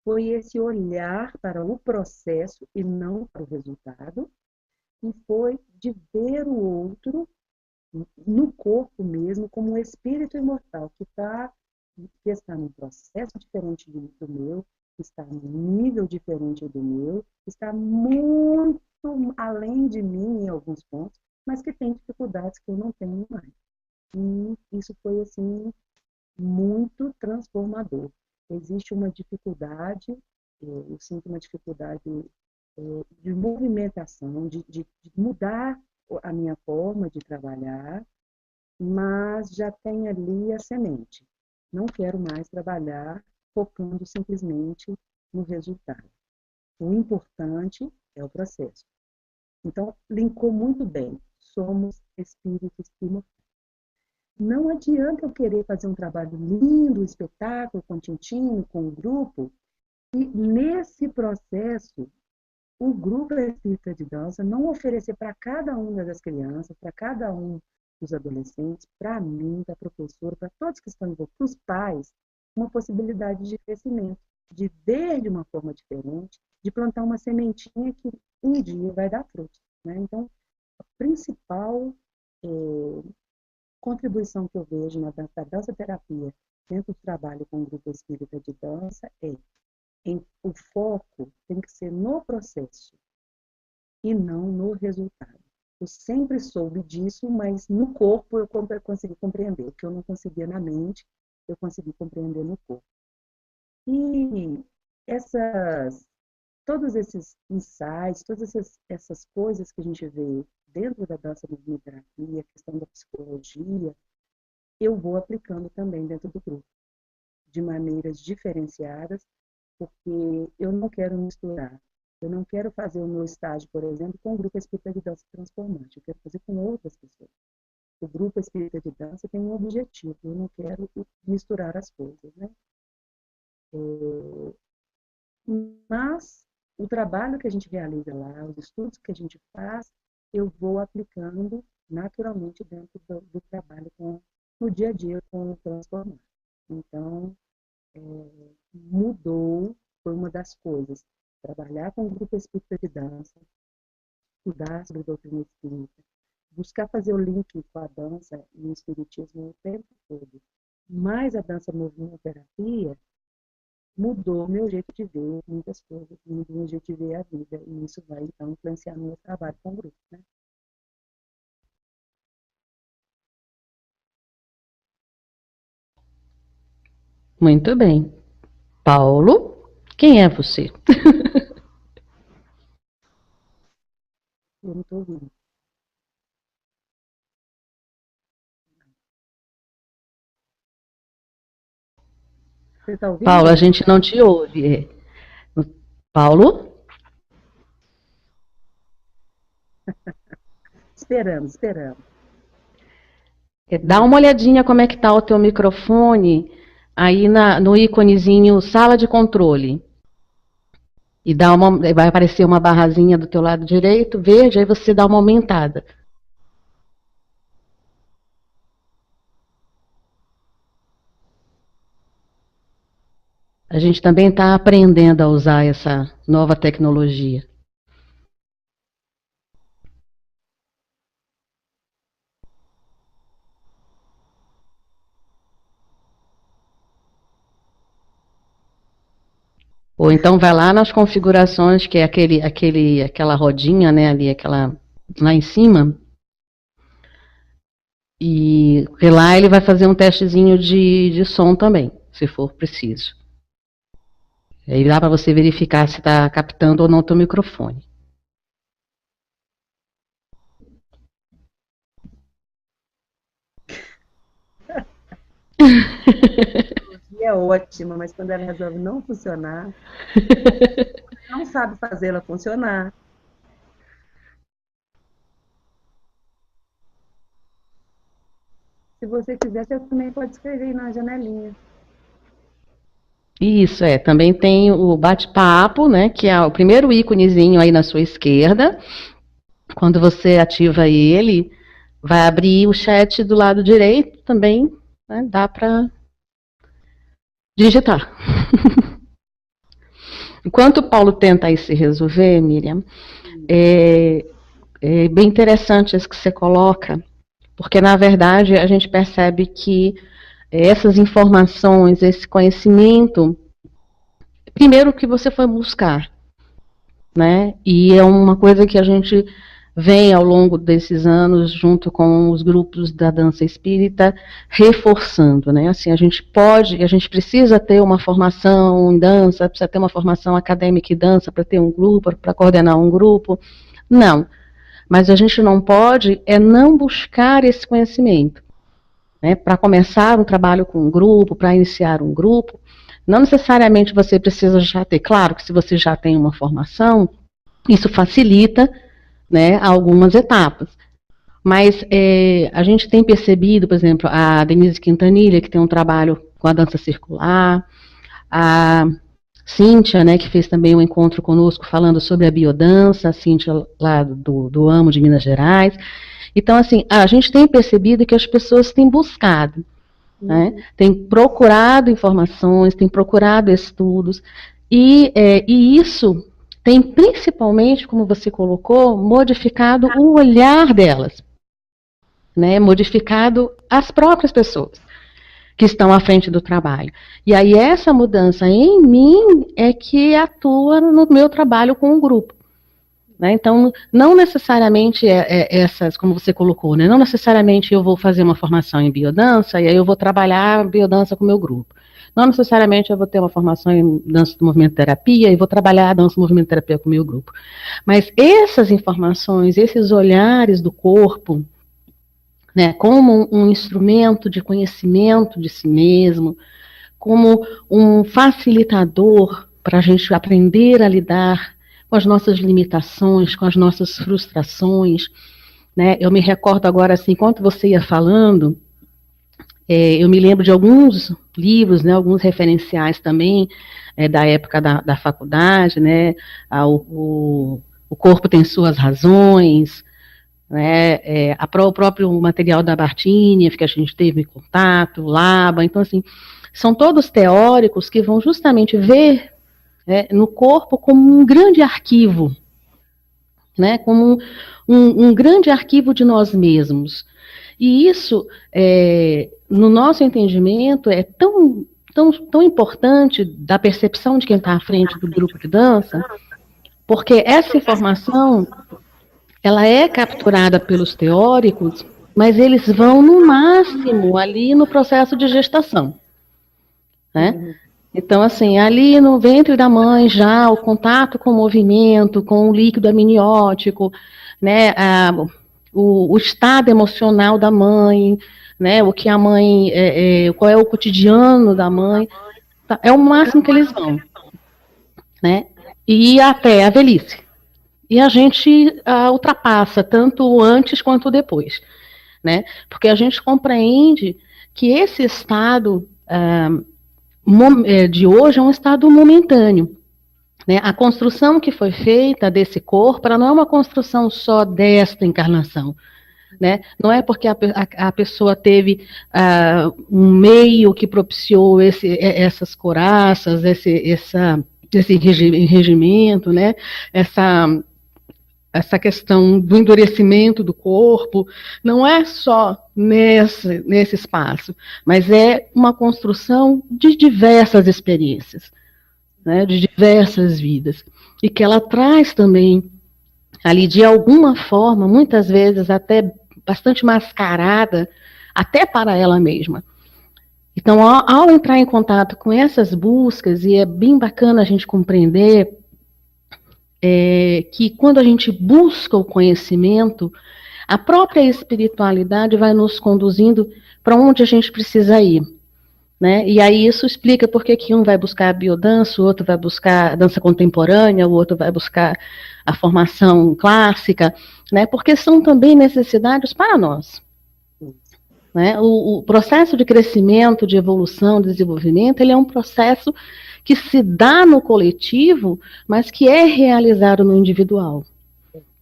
S1: foi esse olhar para o processo e não para o resultado, e foi de ver o outro no corpo mesmo, como um espírito imortal que está num processo diferente do meu, que está num nível diferente do meu, que está muito além de mim em alguns pontos, mas que tem dificuldades que eu não tenho mais. E isso foi, assim, muito transformador. Existe uma dificuldade, eu sinto uma dificuldade de movimentação, de mudar a minha forma de trabalhar, mas já tem ali a semente. Não quero mais trabalhar focando simplesmente no resultado. O importante é o processo. Então, linkou muito bem. Somos espíritos imortais. Não adianta eu querer fazer um trabalho lindo, um espetáculo com Tintinho, com o grupo, e nesse processo o grupo espírita de dança não oferecer para cada uma das crianças, para cada um dos adolescentes, para mim, para a professora, para todos que estão envolvidos, para os pais, uma possibilidade de crescimento, de ver de uma forma diferente, de plantar uma sementinha que um dia vai dar fruto. Né? Então, a principal contribuição que eu vejo na dança terapia dentro do trabalho com o grupo espírita de dança o foco tem que ser no processo e não no resultado. Eu sempre soube disso, mas no corpo eu consegui compreender. O que eu não conseguia na mente, eu consegui compreender no corpo. E todos esses insights, todas essas coisas que a gente vê dentro da dança movimento-terapia, a questão da psicologia, eu vou aplicando também dentro do grupo, de maneiras diferenciadas, porque eu não quero misturar. Eu não quero fazer o meu estágio, por exemplo, com o grupo espírita de dança transformante. Eu quero fazer com outras pessoas. O grupo espírita de dança tem um objetivo. Eu não quero misturar as coisas, né? Mas o trabalho que a gente realiza lá, os estudos que a gente faz, eu vou aplicando naturalmente dentro do trabalho no dia a dia com o transformar. Então, mudou, foi uma das coisas. Trabalhar com o grupo espírita de dança, estudar sobre doutrina espírita, buscar fazer o link com a dança e o espiritismo o tempo todo. Mas a dança movimento-terapia mudou meu jeito de ver muitas coisas, mudou meu jeito de ver a vida, e isso vai, então, influenciar no meu trabalho com o grupo, né?
S2: Muito bem. Paulo, quem é você?
S1: Eu não estou ouvindo. Você está
S2: Paulo, a
S1: ouvindo?
S2: gente não te ouve. Paulo?
S1: Esperamos.
S2: Dá uma olhadinha como é que está o teu microfone aí no íconezinho sala de controle. E vai aparecer uma barrazinha do teu lado direito, verde, aí você dá uma aumentada. A gente também está aprendendo a usar essa nova tecnologia. Ou então vai lá nas configurações, que é aquela rodinha, né, ali, lá em cima, e lá ele vai fazer um testezinho de som também, se for preciso. Aí dá para você verificar se está captando ou não o teu microfone.
S1: É ótima, mas quando ela resolve não funcionar, não sabe fazer ela funcionar. Se você quiser, você também pode escrever aí na janelinha.
S2: Isso, também tem o bate-papo, né, que é o primeiro íconezinho aí na sua esquerda. Quando você ativa ele, vai abrir o chat do lado direito também, né, dá para digitar. Enquanto o Paulo tenta aí se resolver, Miriam, é bem interessante isso que você coloca, porque, na verdade, a gente percebe que essas informações, esse conhecimento, primeiro que você foi buscar, né? E é uma coisa que a gente vem ao longo desses anos, junto com os grupos da dança espírita, reforçando, né? Assim, a gente precisa ter uma formação em dança, precisa ter uma formação acadêmica em dança para ter um grupo, para coordenar um grupo. Não. Mas a gente não pode não buscar esse conhecimento, né? Para começar um trabalho com um grupo, para iniciar um grupo, não necessariamente você precisa já ter, claro que se você já tem uma formação, isso facilita, né, algumas etapas. Mas a gente tem percebido, por exemplo, a Denise Quintanilha, que tem um trabalho com a dança circular, a Cíntia, né, que fez também um encontro conosco falando sobre a biodança, a Cíntia lá do AMO de Minas Gerais. Então, assim, a gente tem percebido que as pessoas têm buscado, né, têm procurado informações, têm procurado estudos, e isso tem principalmente, como você colocou, modificado o olhar delas, né, modificado as próprias pessoas que estão à frente do trabalho. E aí essa mudança em mim é que atua no meu trabalho com o grupo. Né? Então, não necessariamente essas, como você colocou, né, não necessariamente eu vou fazer uma formação em biodança e aí eu vou trabalhar biodança com o meu grupo. Não necessariamente eu vou ter uma formação em dança do movimento terapia e vou trabalhar a dança do movimento terapia com o meu grupo. Mas essas informações, esses olhares do corpo, né, como um instrumento de conhecimento de si mesmo, como um facilitador para a gente aprender a lidar com as nossas limitações, com as nossas frustrações, né? Eu me recordo agora, assim, enquanto você ia falando, eu me lembro de alguns livros, né, alguns referenciais também, da época da faculdade, né, o corpo tem suas razões, né, o próprio material da Bartini, que a gente teve contato, Laba, então, assim, são todos teóricos que vão justamente ver no corpo como um grande arquivo, né, como um grande arquivo de nós mesmos. E isso, no nosso entendimento, é tão importante da percepção de quem está à frente do grupo de dança, porque essa informação, ela é capturada pelos teóricos, mas eles vão no máximo ali no processo de gestação, né? Então, assim, ali no ventre da mãe já o contato com o movimento, com o líquido amniótico, né, o estado emocional da mãe, né, o que a mãe, qual é o cotidiano da mãe, tá, é o máximo que eles vão, né, e até a velhice. E a gente ultrapassa tanto antes quanto depois, né, porque a gente compreende que esse estado de hoje é um estado momentâneo, né? A construção que foi feita desse corpo, ela não é uma construção só desta encarnação, né? Não é porque a pessoa teve um meio que propiciou essas couraças, esse regimento, né? Essa questão do endurecimento do corpo, não é só nesse espaço, mas é uma construção de diversas experiências, né, de diversas vidas, e que ela traz também ali, de alguma forma, muitas vezes até bastante mascarada, até para ela mesma. Então, ao entrar em contato com essas buscas, e é bem bacana a gente compreender que quando a gente busca o conhecimento, a própria espiritualidade vai nos conduzindo para onde a gente precisa ir, né? E aí isso explica por que um vai buscar a biodança, o outro vai buscar a dança contemporânea, o outro vai buscar a formação clássica, né? Porque são também necessidades para nós, né? O processo de crescimento, de evolução, de desenvolvimento, ele é um processo que se dá no coletivo, mas que é realizado no individual,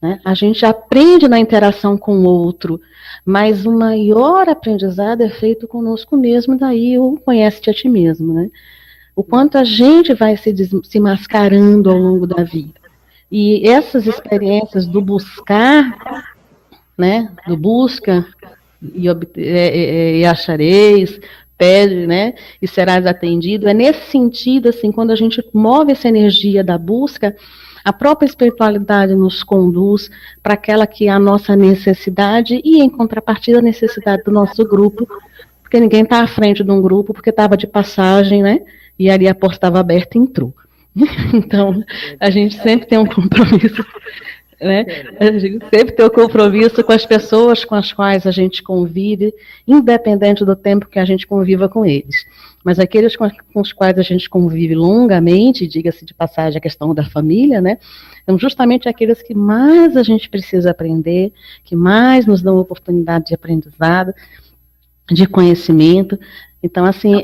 S2: né? A gente aprende na interação com o outro, mas o maior aprendizado é feito conosco mesmo, daí o conhece-te a ti mesmo, né? O quanto a gente vai se mascarando ao longo da vida. E essas experiências do buscar, né, do busca e achareis, pede, né, e serás atendido, é nesse sentido, assim, quando a gente move essa energia da busca, a própria espiritualidade nos conduz para aquela que é a nossa necessidade e, em contrapartida, a necessidade do nosso grupo, porque ninguém está à frente de um grupo porque estava de passagem, né, e ali a porta estava aberta e entrou. Então, a gente sempre tem um compromisso, né? A gente sempre tem um compromisso com as pessoas com as quais a gente convive, independente do tempo que a gente conviva com eles. Mas aqueles com os quais a gente convive longamente, diga-se de passagem a questão da família, né? São justamente aqueles que mais a gente precisa aprender, que mais nos dão oportunidade de aprendizado, de conhecimento. Então, assim,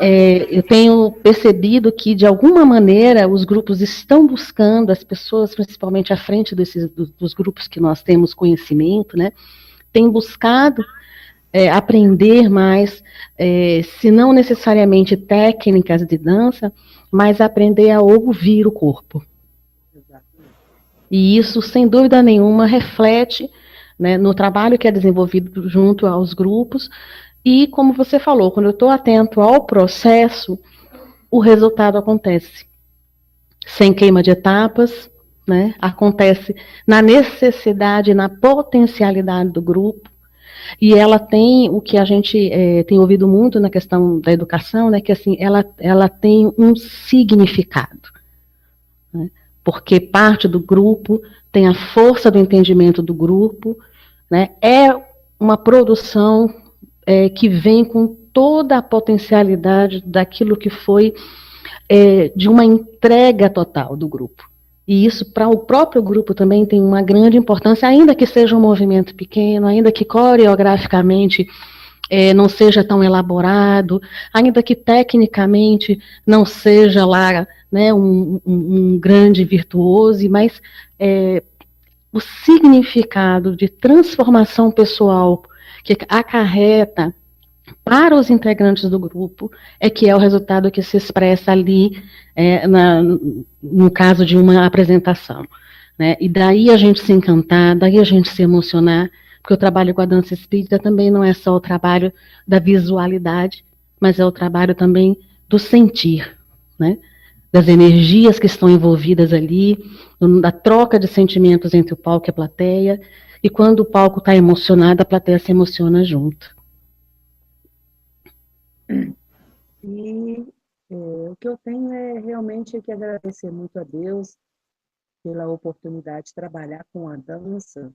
S2: eu tenho percebido que, de alguma maneira, os grupos estão buscando, as pessoas, principalmente à frente dos grupos que nós temos conhecimento, né, têm buscado aprender mais, se não necessariamente técnicas de dança, mas aprender a ouvir o corpo. E isso, sem dúvida nenhuma, reflete, né, no trabalho que é desenvolvido junto aos grupos. E, como você falou, quando eu estou atento ao processo, o resultado acontece. Sem queima de etapas, né? Acontece na necessidade, na potencialidade do grupo. E ela tem o que a gente tem ouvido muito na questão da educação, né? Que assim, ela tem um significado. Né? Porque parte do grupo, tem a força do entendimento do grupo, né? É uma produção que vem com toda a potencialidade daquilo que foi de uma entrega total do grupo. E isso, para o próprio grupo, também tem uma grande importância, ainda que seja um movimento pequeno, ainda que coreograficamente não seja tão elaborado, ainda que tecnicamente não seja lá, né, um grande virtuoso, mas o significado de transformação pessoal que acarreta para os integrantes do grupo é que é o resultado que se expressa ali no caso de uma apresentação. Né? E daí a gente se encantar, daí a gente se emocionar, porque o trabalho com a dança espírita também não é só o trabalho da visualidade, mas é o trabalho também do sentir, né? Das energias que estão envolvidas ali, da troca de sentimentos entre o palco e a plateia, e quando o palco está emocionado, a plateia se emociona junto.
S1: E o que eu tenho é realmente que agradecer muito a Deus pela oportunidade de trabalhar com a dança,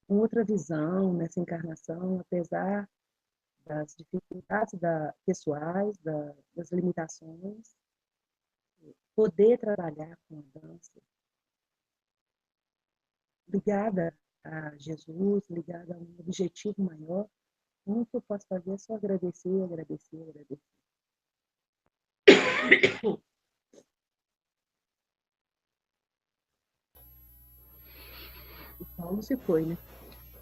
S1: com outra visão nessa encarnação, apesar das dificuldades pessoais, das limitações, poder trabalhar com a dança ligada a Jesus, ligada a um objetivo maior. O que eu posso fazer é só agradecer. O Paulo se foi, né?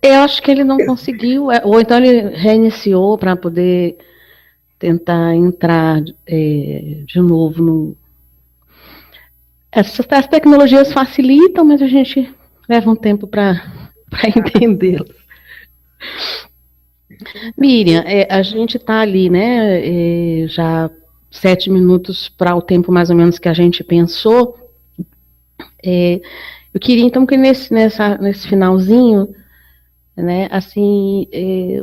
S2: Eu acho que ele não conseguiu, ou então ele reiniciou para poder tentar entrar de novo no... As tecnologias facilitam, mas a gente leva um tempo para entendê-las. Miriam, a gente está ali, né, já 7 minutos para o tempo mais ou menos que a gente pensou. Eu queria então que nesse finalzinho, né, assim,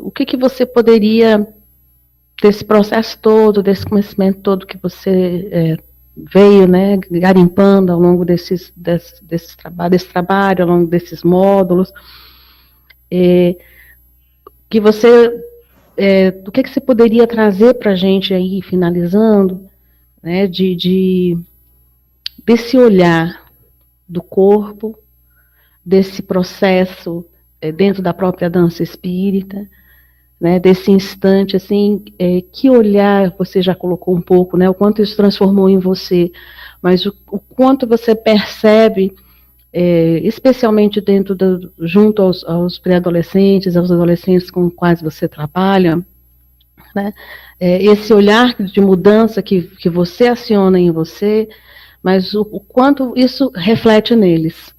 S2: o que você poderia, desse processo todo, desse conhecimento todo que você veio, né, garimpando ao longo desse trabalho, ao longo desses módulos, que você, o que você poderia trazer para a gente aí, finalizando, né, desse olhar do corpo, desse processo dentro da própria dança espírita, né, desse instante, assim, que olhar, você já colocou um pouco, né, o quanto isso transformou em você, mas o quanto você percebe, especialmente junto aos pré-adolescentes, aos adolescentes com os quais você trabalha, né, esse olhar de mudança que você aciona em você, mas o quanto isso reflete neles,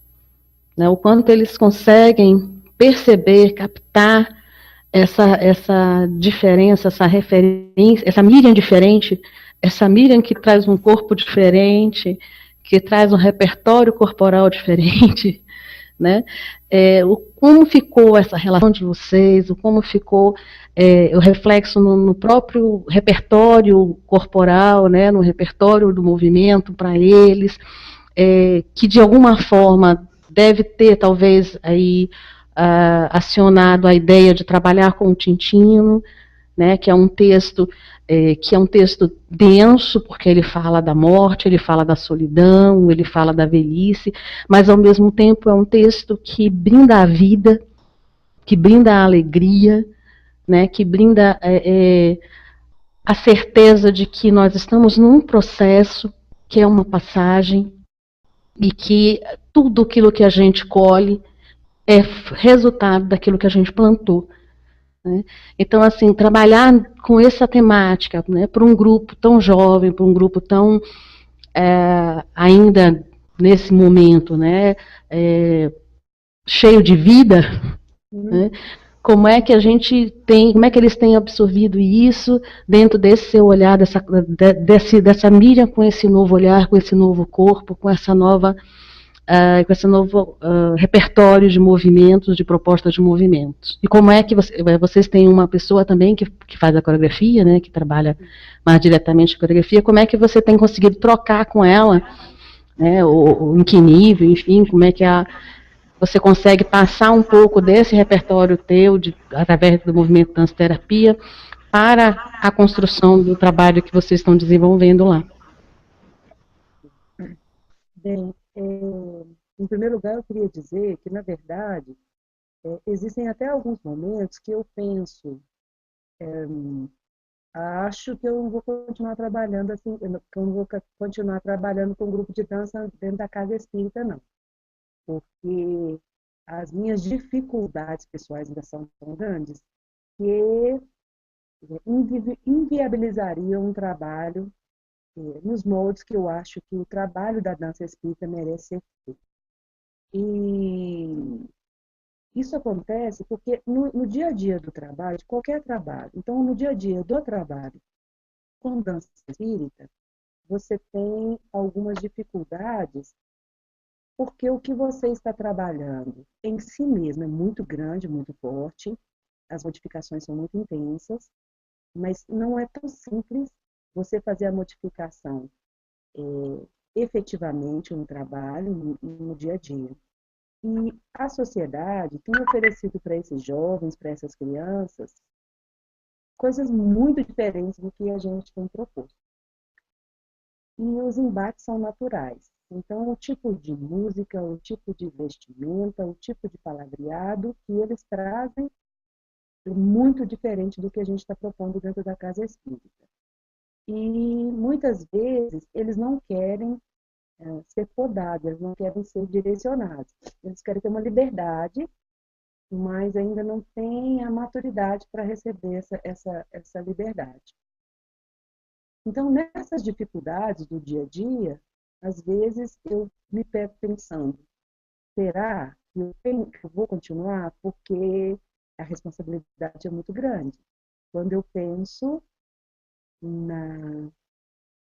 S2: né? O quanto eles conseguem perceber, captar essa diferença, essa referência, essa Miriam diferente, essa Miriam que traz um corpo diferente, que traz um repertório corporal diferente, né? Como ficou essa relação de vocês, o como ficou o reflexo no próprio repertório corporal, né? No repertório do movimento para eles, que de alguma forma deve ter talvez aí acionado a ideia de trabalhar com o Tintino, né, que é um texto denso, porque ele fala da morte, ele fala da solidão, ele fala da velhice, mas ao mesmo tempo é um texto que brinda a vida, que brinda a alegria, né, que brinda a certeza de que nós estamos num processo, que é uma passagem, e que tudo aquilo que a gente colhe é resultado daquilo que a gente plantou. Né? Então, assim, trabalhar com essa temática, né, para um grupo tão jovem, para um grupo tão ainda nesse momento, né, cheio de vida, né, como é que a gente tem, como é que eles têm absorvido isso dentro desse seu olhar, dessa Miriam com esse novo olhar, com esse novo corpo, com essa nova com esse novo repertório de movimentos, de propostas de movimentos. E como é que vocês têm uma pessoa também que faz a coreografia, né, que trabalha mais diretamente com a coreografia, como é que você tem conseguido trocar com ela, né, em que nível, enfim, como é que você consegue passar um pouco desse repertório teu, através do movimento dança-terapia, para a construção do trabalho que vocês estão desenvolvendo lá?
S1: Bem, em primeiro lugar, eu queria dizer que, na verdade, existem até alguns momentos que eu penso, acho que eu não vou continuar trabalhando assim, que eu não vou continuar trabalhando com um grupo de dança dentro da casa espírita, não. Porque as minhas dificuldades pessoais ainda são tão grandes que inviabilizariam um trabalho nos moldes que eu acho que o trabalho da dança espírita merece ser feito. E isso acontece porque no dia a dia do trabalho, de qualquer trabalho, então no dia a dia do trabalho com dança espírita, você tem algumas dificuldades porque o que você está trabalhando em si mesmo é muito grande, muito forte, as modificações são muito intensas, mas não é tão simples você fazer a modificação efetivamente no trabalho, no dia a dia. E a sociedade tem oferecido para esses jovens, para essas crianças, coisas muito diferentes do que a gente tem proposto. E os embates são naturais. Então, o tipo de música, o tipo de vestimenta, o tipo de palavreado que eles trazem é muito diferente do que a gente está propondo dentro da casa espírita. E muitas vezes eles não querem ser podados, eles não querem ser direcionados. Eles querem ter uma liberdade, mas ainda não têm a maturidade para receber essa liberdade. Então, nessas dificuldades do dia a dia, às vezes eu me pego pensando, será que eu vou continuar? Porque a responsabilidade é muito grande. Quando eu penso na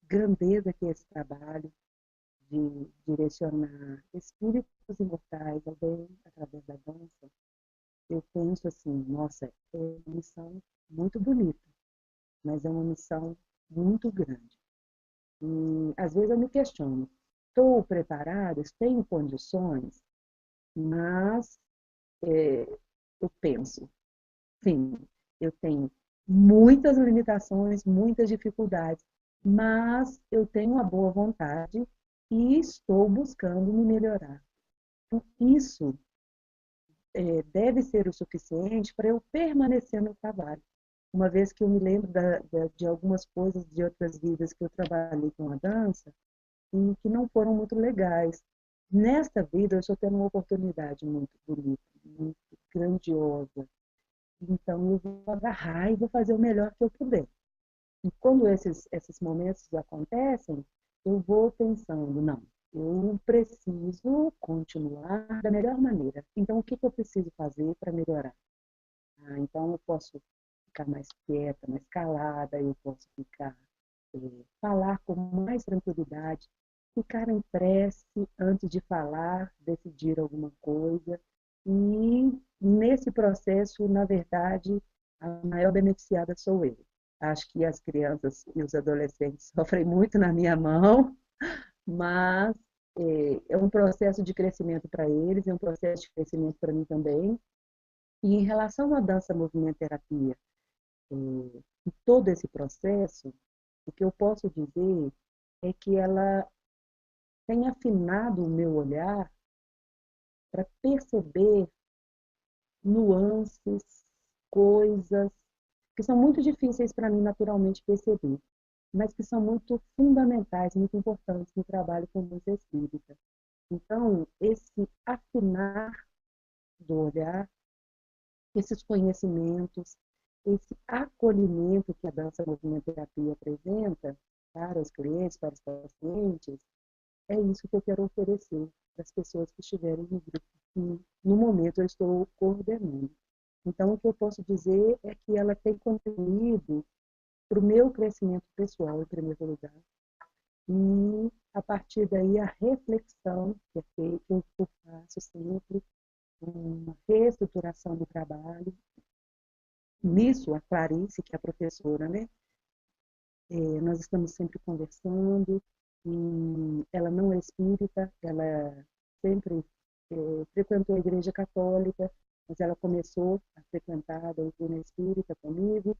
S1: grandeza que é esse trabalho de direcionar espíritos imortais ao bem através da dança, eu penso assim, nossa, é uma missão muito bonita, mas é uma missão muito grande. E às vezes eu me questiono, estou preparada, tenho condições, mas eu penso, sim, eu tenho muitas limitações, muitas dificuldades, mas eu tenho uma boa vontade e estou buscando me melhorar. Então, isso deve ser o suficiente para eu permanecer no trabalho. Uma vez que eu me lembro de algumas coisas de outras vidas que eu trabalhei com a dança e que não foram muito legais. Nesta vida, eu estou tendo uma oportunidade muito bonita, muito grandiosa. Então, eu vou agarrar e vou fazer o melhor que eu puder. E quando esses momentos acontecem, eu vou pensando, não, eu preciso continuar da melhor maneira. Então, o que eu preciso fazer para melhorar? Então, eu posso ficar mais quieta, mais calada, eu posso falar com mais tranquilidade, ficar em prece antes de falar, decidir alguma coisa. E nesse processo, na verdade, a maior beneficiada sou eu. Acho que as crianças e os adolescentes sofrem muito na minha mão, mas é um processo de crescimento para eles, é um processo de crescimento para mim também. E em relação à dança movimento terapia, em todo esse processo, o que eu posso dizer é que ela tem afinado o meu olhar para perceber nuances, coisas que são muito difíceis para mim naturalmente perceber, mas que são muito fundamentais, muito importantes no trabalho com dança espírita. Então, esse afinar do olhar, esses conhecimentos, esse acolhimento que a dança movimento terapia apresenta para os clientes, para os pacientes, é isso que eu quero oferecer para as pessoas que estiverem no grupo que no momento eu estou coordenando. Então, o que eu posso dizer é que ela tem contribuído para o meu crescimento pessoal, em primeiro lugar, e a partir daí a reflexão que é feita, eu faço sempre uma reestruturação do trabalho. Nisso, a Clarice, que é a professora, né, nós estamos sempre conversando, e ela não é espírita, ela sempre frequentou a igreja católica, mas ela começou a frequentar a doutrina espírita comigo,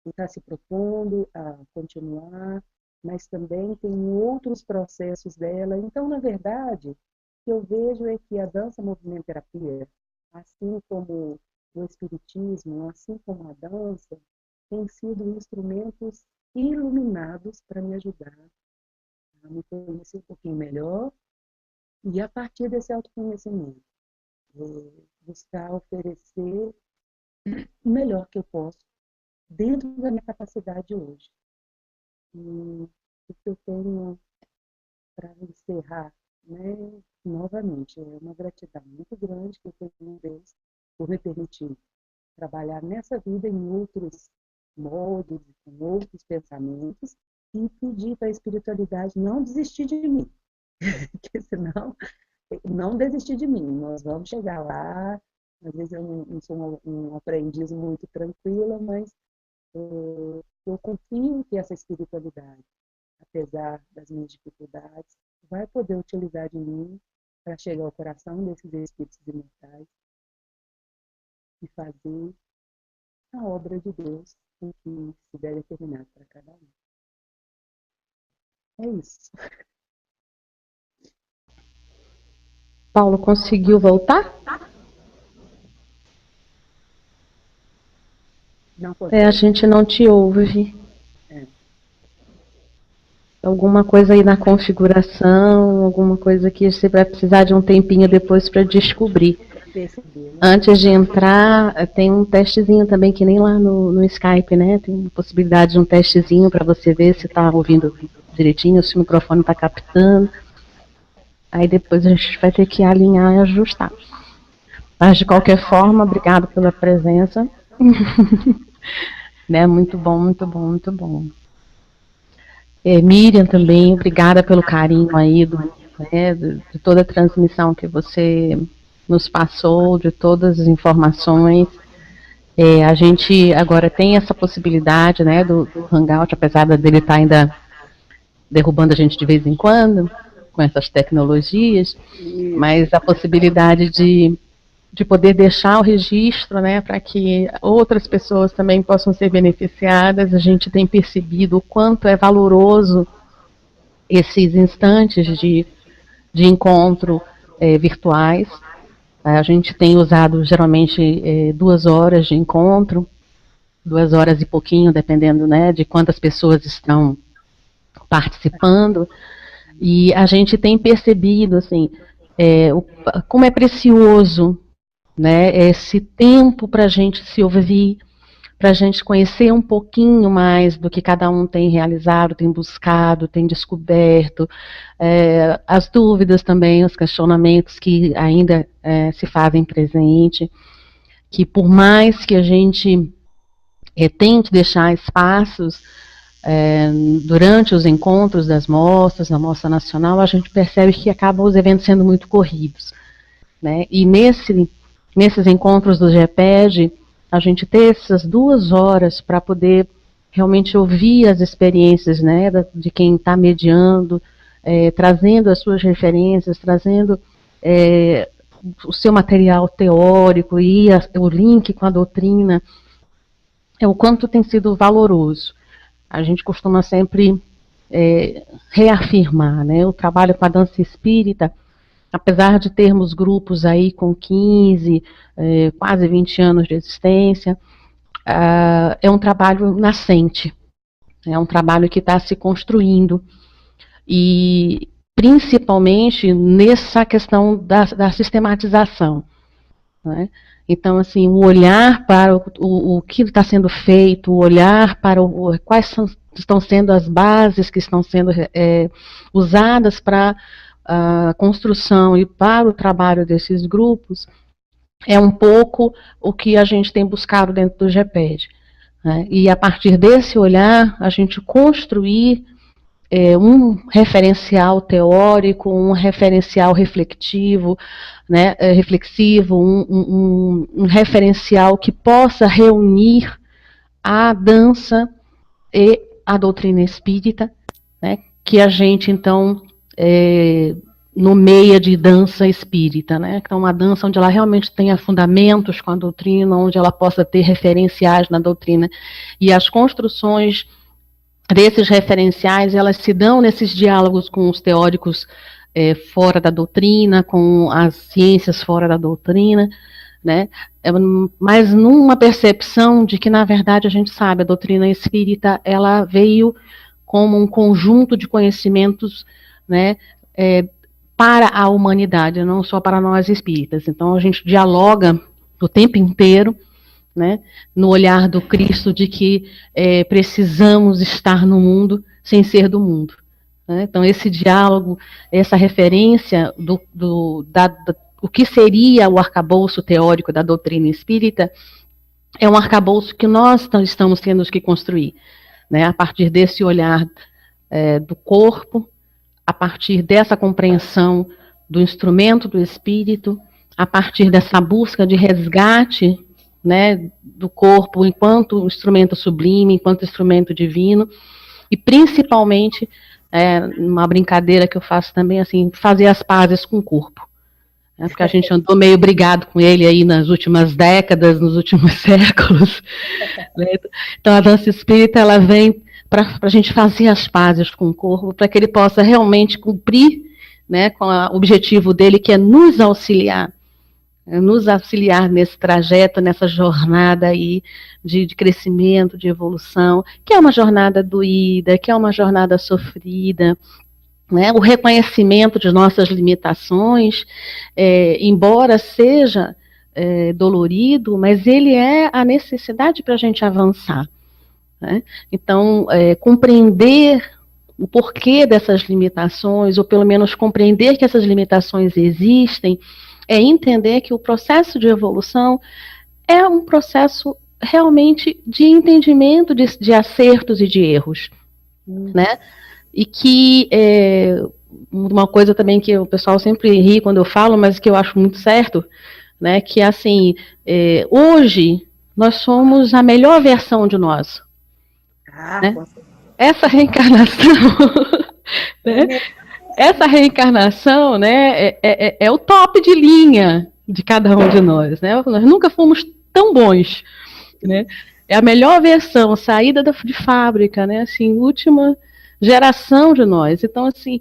S1: e está se propondo a continuar, mas também tem outros processos dela. Então, na verdade, o que eu vejo é que a dança movimento terapia, assim como o espiritismo, assim como a dança, têm sido instrumentos iluminados para me ajudar a me conhecer um pouquinho melhor e, a partir desse autoconhecimento, buscar oferecer o melhor que eu posso dentro da minha capacidade hoje. E o que eu tenho para encerrar, né, novamente, é uma gratidão muito grande que eu tenho a Deus por me permitir trabalhar nessa vida em outros modos, com outros pensamentos, e pedir para a espiritualidade não desistir de mim, porque senão, não desistir de mim, nós vamos chegar lá. Às vezes eu não sou um aprendiz muito tranquila, mas eu confio que essa espiritualidade, apesar das minhas dificuldades, vai poder utilizar de mim para chegar ao coração desses espíritos imortais e fazer a obra de Deus em que se deve determinar para cada um. É isso.
S2: Paulo, conseguiu voltar?
S1: Não
S2: A gente não te ouve. Alguma coisa aí na configuração, alguma coisa que você vai precisar de um tempinho depois para descobrir. Antes de entrar, tem um testezinho também, que nem lá no Skype, né? Tem uma possibilidade de um testezinho para você ver se está ouvindo direitinho, se o microfone está captando. Aí depois a gente vai ter que alinhar e ajustar. Mas, de qualquer forma, obrigado pela presença. Né? Muito bom, muito bom, muito bom. Miriam também, obrigada pelo carinho aí de toda a transmissão que você nos passou, de todas as informações. A gente agora tem essa possibilidade, né, do Hangout, apesar dele estar ainda derrubando a gente de vez em quando, com essas tecnologias, mas a possibilidade de poder deixar o registro, né, para que outras pessoas também possam ser beneficiadas. A gente tem percebido o quanto é valoroso esses instantes de encontro virtuais. A gente tem usado geralmente 2 horas de encontro, 2 horas e pouquinho, dependendo, né, de quantas pessoas estão participando, e a gente tem percebido assim, como é precioso, né, esse tempo para a gente se ouvir, para a gente conhecer um pouquinho mais do que cada um tem realizado, tem buscado, tem descoberto, as dúvidas também, os questionamentos que ainda se fazem presente, que por mais que a gente tente deixar espaços durante os encontros das mostras, na Mostra Nacional, a gente percebe que acabam os eventos sendo muito corridos, né? E nesses encontros do GEPED, a gente ter essas 2 horas para poder realmente ouvir as experiências, né, de quem está mediando, trazendo as suas referências, trazendo o seu material teórico e o link com a doutrina, o quanto tem sido valoroso. A gente costuma sempre reafirmar, né, o trabalho com a dança espírita, apesar de termos grupos aí com 15, quase 20 anos de existência, é um trabalho nascente, é um trabalho que está se construindo, e principalmente nessa questão da sistematização, né? Então, assim, o olhar para o que está sendo feito, o olhar para quais estão sendo as bases que estão sendo usadas para a construção e para o trabalho desses grupos, é um pouco o que a gente tem buscado dentro do GEPED, né? E a partir desse olhar, a gente construir um referencial teórico, um referencial reflexivo, né, um referencial que possa reunir a dança e a doutrina espírita, né, que a gente, então, nomeia de dança espírita, né? Então, uma dança onde ela realmente tenha fundamentos com a doutrina, onde ela possa ter referenciais na doutrina. E as construções desses referenciais, elas se dão nesses diálogos com os teóricos fora da doutrina, com as ciências fora da doutrina, né? Mas numa percepção de que, na verdade, a gente sabe, a doutrina espírita, ela veio como um conjunto de conhecimentos, né, para a humanidade, não só para nós espíritas. Então, a gente dialoga o tempo inteiro, né, no olhar do Cristo de que precisamos estar no mundo sem ser do mundo, né? Então, esse diálogo, essa referência o que seria o arcabouço teórico da doutrina espírita, é um arcabouço que nós estamos tendo que construir, né, a partir desse olhar do corpo, a partir dessa compreensão do instrumento do espírito, a partir dessa busca de resgate, né, do corpo enquanto instrumento sublime, enquanto instrumento divino, e principalmente, uma brincadeira que eu faço também, assim, fazer as pazes com o corpo, né, porque a gente andou meio brigado com ele aí nas últimas décadas, nos últimos séculos, né? Então a dança espírita, ela vem para a gente fazer as pazes com o corpo, para que ele possa realmente cumprir, né, com o objetivo dele, que é nos auxiliar nesse trajeto, nessa jornada aí de crescimento, de evolução, que é uma jornada doída, que é uma jornada sofrida, né? O reconhecimento de nossas limitações, embora seja dolorido, mas ele é a necessidade para a gente avançar, né? Então, compreender o porquê dessas limitações, ou pelo menos compreender que essas limitações existem, é entender que o processo de evolução é um processo realmente de entendimento de acertos e de erros, né? E que uma coisa também que o pessoal sempre ri quando eu falo, mas que eu acho muito certo, né? Que assim, hoje nós somos a melhor versão de nós. Né? Essa reencarnação, né? Essa reencarnação, né, é o top de linha de cada um de nós, né? Nós nunca fomos tão bons, né? É a melhor versão, saída de fábrica, né? Assim, última geração de nós. Então, assim,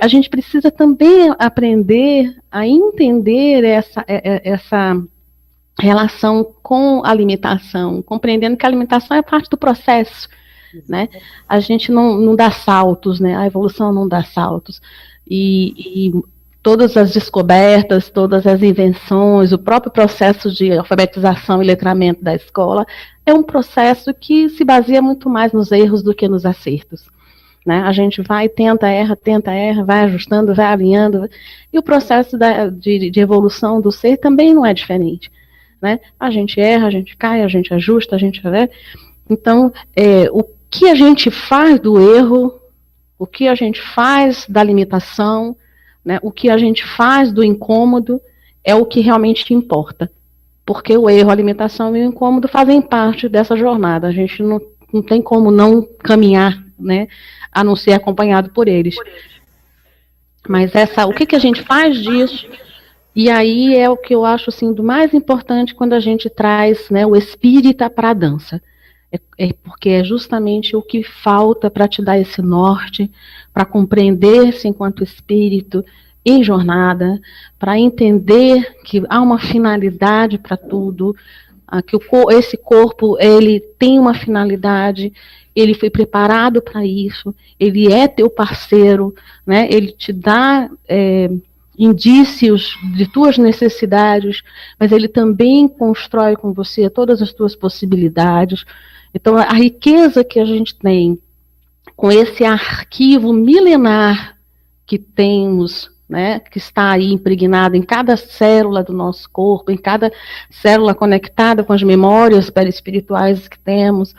S2: a gente precisa também aprender a entender essa relação com a limitação, compreendendo que a limitação é parte do processo, né? A gente não dá saltos, né? A evolução não dá saltos. E todas as descobertas, todas as invenções, o próprio processo de alfabetização e letramento da escola é um processo que se baseia muito mais nos erros do que nos acertos. Né? A gente vai, tenta, erra, vai ajustando, vai alinhando, e o processo de evolução do ser também não é diferente. Né? A gente erra, a gente cai, a gente ajusta, a gente... Né? Então, o que a gente faz do erro, o que a gente faz da limitação, né, o que a gente faz do incômodo é o que realmente importa. Porque o erro, a limitação e o incômodo fazem parte dessa jornada. A gente não tem como não caminhar, né, a não ser acompanhado por eles. Mas o que a gente faz disso? E aí é o que eu acho assim, do mais importante quando a gente traz, né, o espírita para a dança. Porque é justamente o que falta para te dar esse norte, para compreender-se enquanto espírito em jornada, para entender que há uma finalidade para tudo, que esse corpo ele tem uma finalidade, ele foi preparado para isso, ele é teu parceiro, né? Ele te dá indícios de tuas necessidades, mas ele também constrói com você todas as tuas possibilidades. Então, a riqueza que a gente tem com esse arquivo milenar que temos, né, que está aí impregnado em cada célula do nosso corpo, em cada célula conectada com as memórias perispirituais que temos,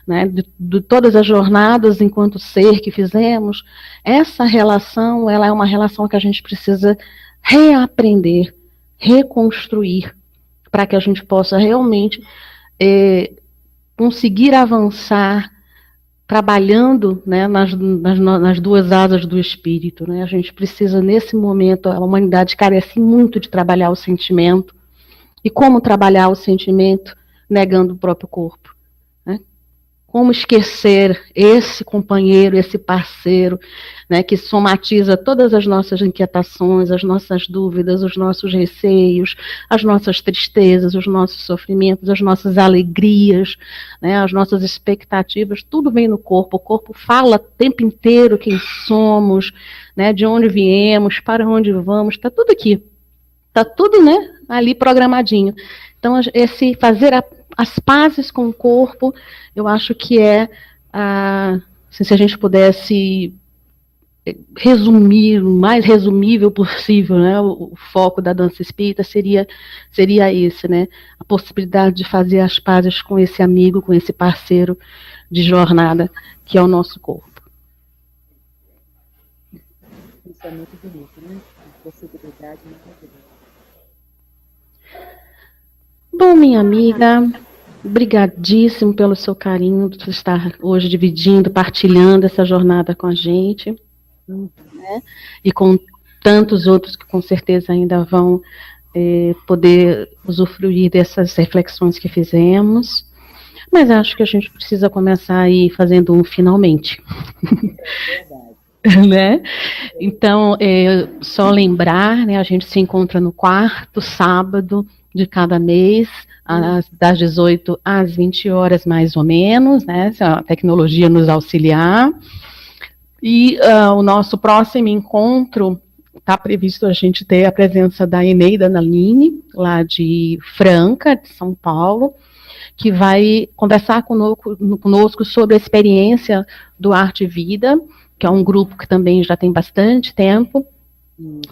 S2: né, de todas as jornadas enquanto ser que fizemos, essa relação, ela é uma relação que a gente precisa reaprender, reconstruir, para que a gente possa realmente conseguir avançar trabalhando, né, nas duas asas do espírito. Né? A gente precisa, nesse momento, a humanidade carece muito de trabalhar o sentimento. E como trabalhar o sentimento negando o próprio corpo? Né? Como esquecer esse companheiro, esse parceiro, né, que somatiza todas as nossas inquietações, as nossas dúvidas, os nossos receios, as nossas tristezas, os nossos sofrimentos, as nossas alegrias, né, as nossas expectativas, tudo vem no corpo. O corpo fala o tempo inteiro quem somos, né, de onde viemos, para onde vamos, está tudo aqui. Está tudo, né, ali programadinho. Então, esse fazer as pazes com o corpo, eu acho que se a gente pudesse resumir, o mais resumível possível, né, o foco da dança espírita seria esse, né, a possibilidade de fazer as pazes com esse amigo, com esse parceiro de jornada, que é o nosso corpo.
S1: Isso é muito bonito, né? A possibilidade maravilhosa.
S2: Bom, minha amiga, brigadíssimo pelo seu carinho de estar hoje dividindo, partilhando essa jornada com a gente, né? E com tantos outros que com certeza ainda vão poder usufruir dessas reflexões que fizemos. Mas acho que a gente precisa começar aí fazendo um finalmente.
S1: É verdade.
S2: Né? Então, só lembrar, né, a gente se encontra no quarto sábado de cada mês, das 18 às 20 horas, mais ou menos, né, se a tecnologia nos auxiliar. E o nosso próximo encontro está previsto a gente ter a presença da Eneida Naline, lá de Franca, de São Paulo, que vai conversar conosco sobre a experiência do Arte e Vida, que é um grupo que também já tem bastante tempo,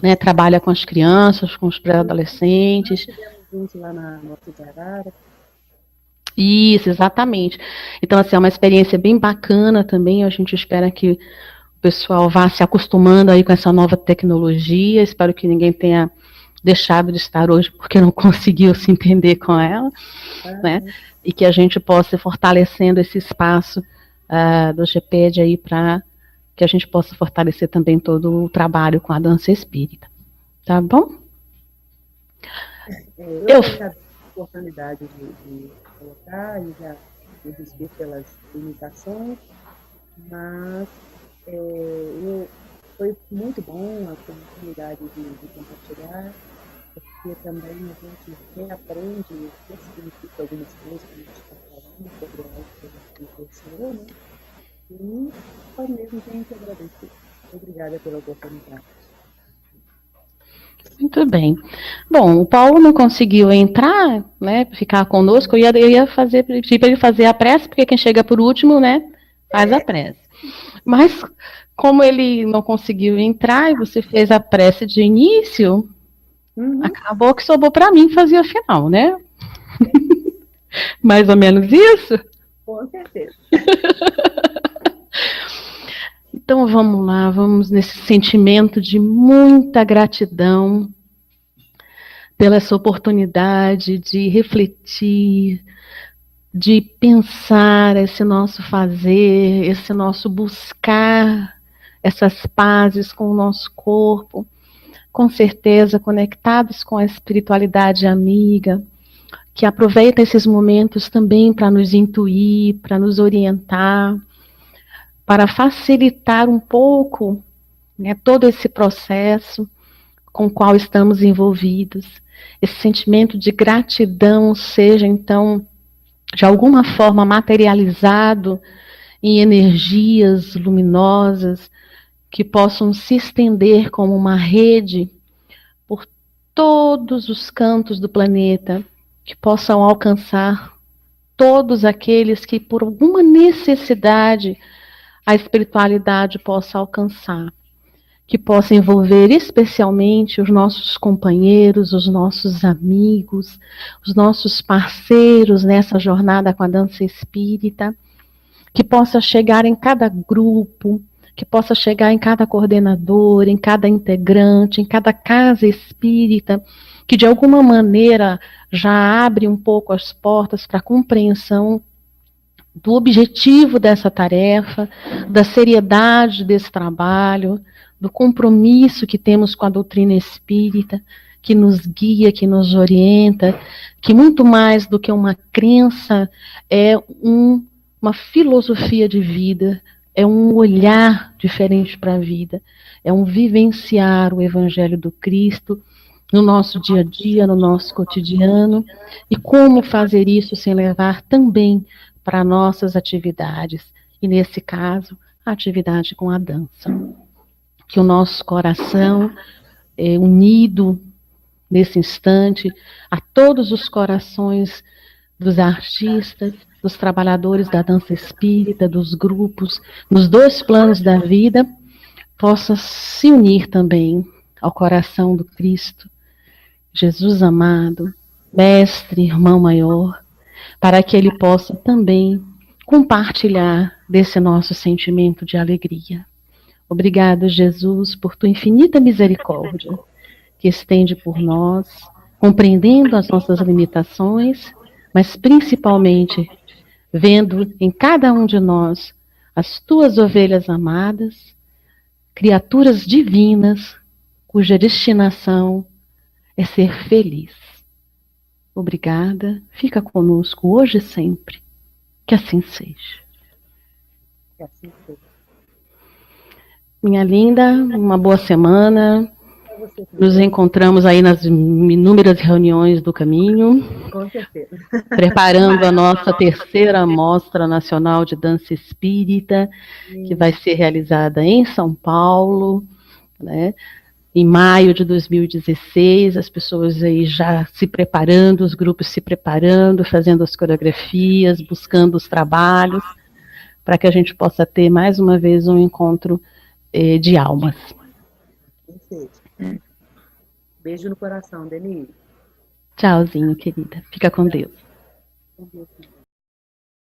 S2: né, trabalha com as crianças, com os pré-adolescentes.
S1: Nós tivemos juntos lá na Norte de Arara.
S2: Isso, exatamente. Então, assim, é uma experiência bem bacana também, a gente espera que o pessoal vá se acostumando aí com essa nova tecnologia, espero que ninguém tenha deixado de estar hoje porque não conseguiu se entender com ela, né, e que a gente possa ir fortalecendo esse espaço do GPED aí para que a gente possa fortalecer também todo o trabalho com a dança espírita. Tá bom?
S1: Eu agradeço a oportunidade de colocar e já me despedir pelas limitações, mas foi muito bom a oportunidade de compartilhar, porque também a gente reaprende o que significa algumas coisas que a gente está falando sobre algo que a gente conheceu, né? E só mesmo tenho que agradecer. Obrigada pela oportunidade.
S2: Muito bem. Bom, o Paulo não conseguiu entrar, né, ficar conosco. Eu ia pedir para ele fazer a prece, porque quem chega por último, né, faz a prece. Mas, como ele não conseguiu entrar e você fez a prece de início, acabou que sobrou para mim fazer a final, né? Mais ou menos isso?
S1: Com certeza.
S2: Então vamos lá, vamos nesse sentimento de muita gratidão pela essa oportunidade de refletir, de pensar esse nosso fazer, esse nosso buscar essas pazes com o nosso corpo, com certeza conectados com a espiritualidade amiga, que aproveita esses momentos também para nos intuir, para nos orientar, para facilitar um pouco, né, todo esse processo com o qual estamos envolvidos. Esse sentimento de gratidão seja, então, de alguma forma materializado em energias luminosas que possam se estender como uma rede por todos os cantos do planeta, que possam alcançar todos aqueles que, por alguma necessidade, a espiritualidade possa alcançar, que possa envolver especialmente os nossos companheiros, os nossos amigos, os nossos parceiros nessa jornada com a dança espírita, que possa chegar em cada grupo, que possa chegar em cada coordenador, em cada integrante, em cada casa espírita, que de alguma maneira já abre um pouco as portas para a compreensão do objetivo dessa tarefa, da seriedade desse trabalho, do compromisso que temos com a doutrina espírita, que nos guia, que nos orienta, que muito mais do que uma crença é uma filosofia de vida, é um olhar diferente para a vida, é um vivenciar o Evangelho do Cristo no nosso dia a dia, no nosso cotidiano, e como fazer isso sem levar também para nossas atividades, e nesse caso, a atividade com a dança. Que o nosso coração, unido nesse instante, a todos os corações dos artistas, dos trabalhadores da dança espírita, dos grupos, nos dois planos da vida, possa se unir também ao coração do Cristo, Jesus amado, mestre, irmão maior, para que ele possa também compartilhar desse nosso sentimento de alegria. Obrigado, Jesus, por tua infinita misericórdia, que estende por nós, compreendendo as nossas limitações, mas principalmente vendo em cada um de nós as tuas ovelhas amadas, criaturas divinas, cuja destinação é ser feliz. Obrigada, fica conosco hoje e sempre. Que assim seja.
S1: Que assim seja.
S2: Minha linda, uma boa semana.
S1: Pra você também.
S2: Nos encontramos aí nas inúmeras reuniões do caminho,
S1: Com certeza.
S2: preparando a nossa terceira Mostra Nacional de Dança Espírita, que vai ser realizada em São Paulo, né? Em maio de 2016, as pessoas aí já se preparando, os grupos se preparando, fazendo as coreografias, buscando os trabalhos, para que a gente possa ter mais uma vez um encontro de almas.
S1: Beijo no coração, Denise.
S2: Tchauzinho, querida. Fica com Deus.
S1: Com Deus.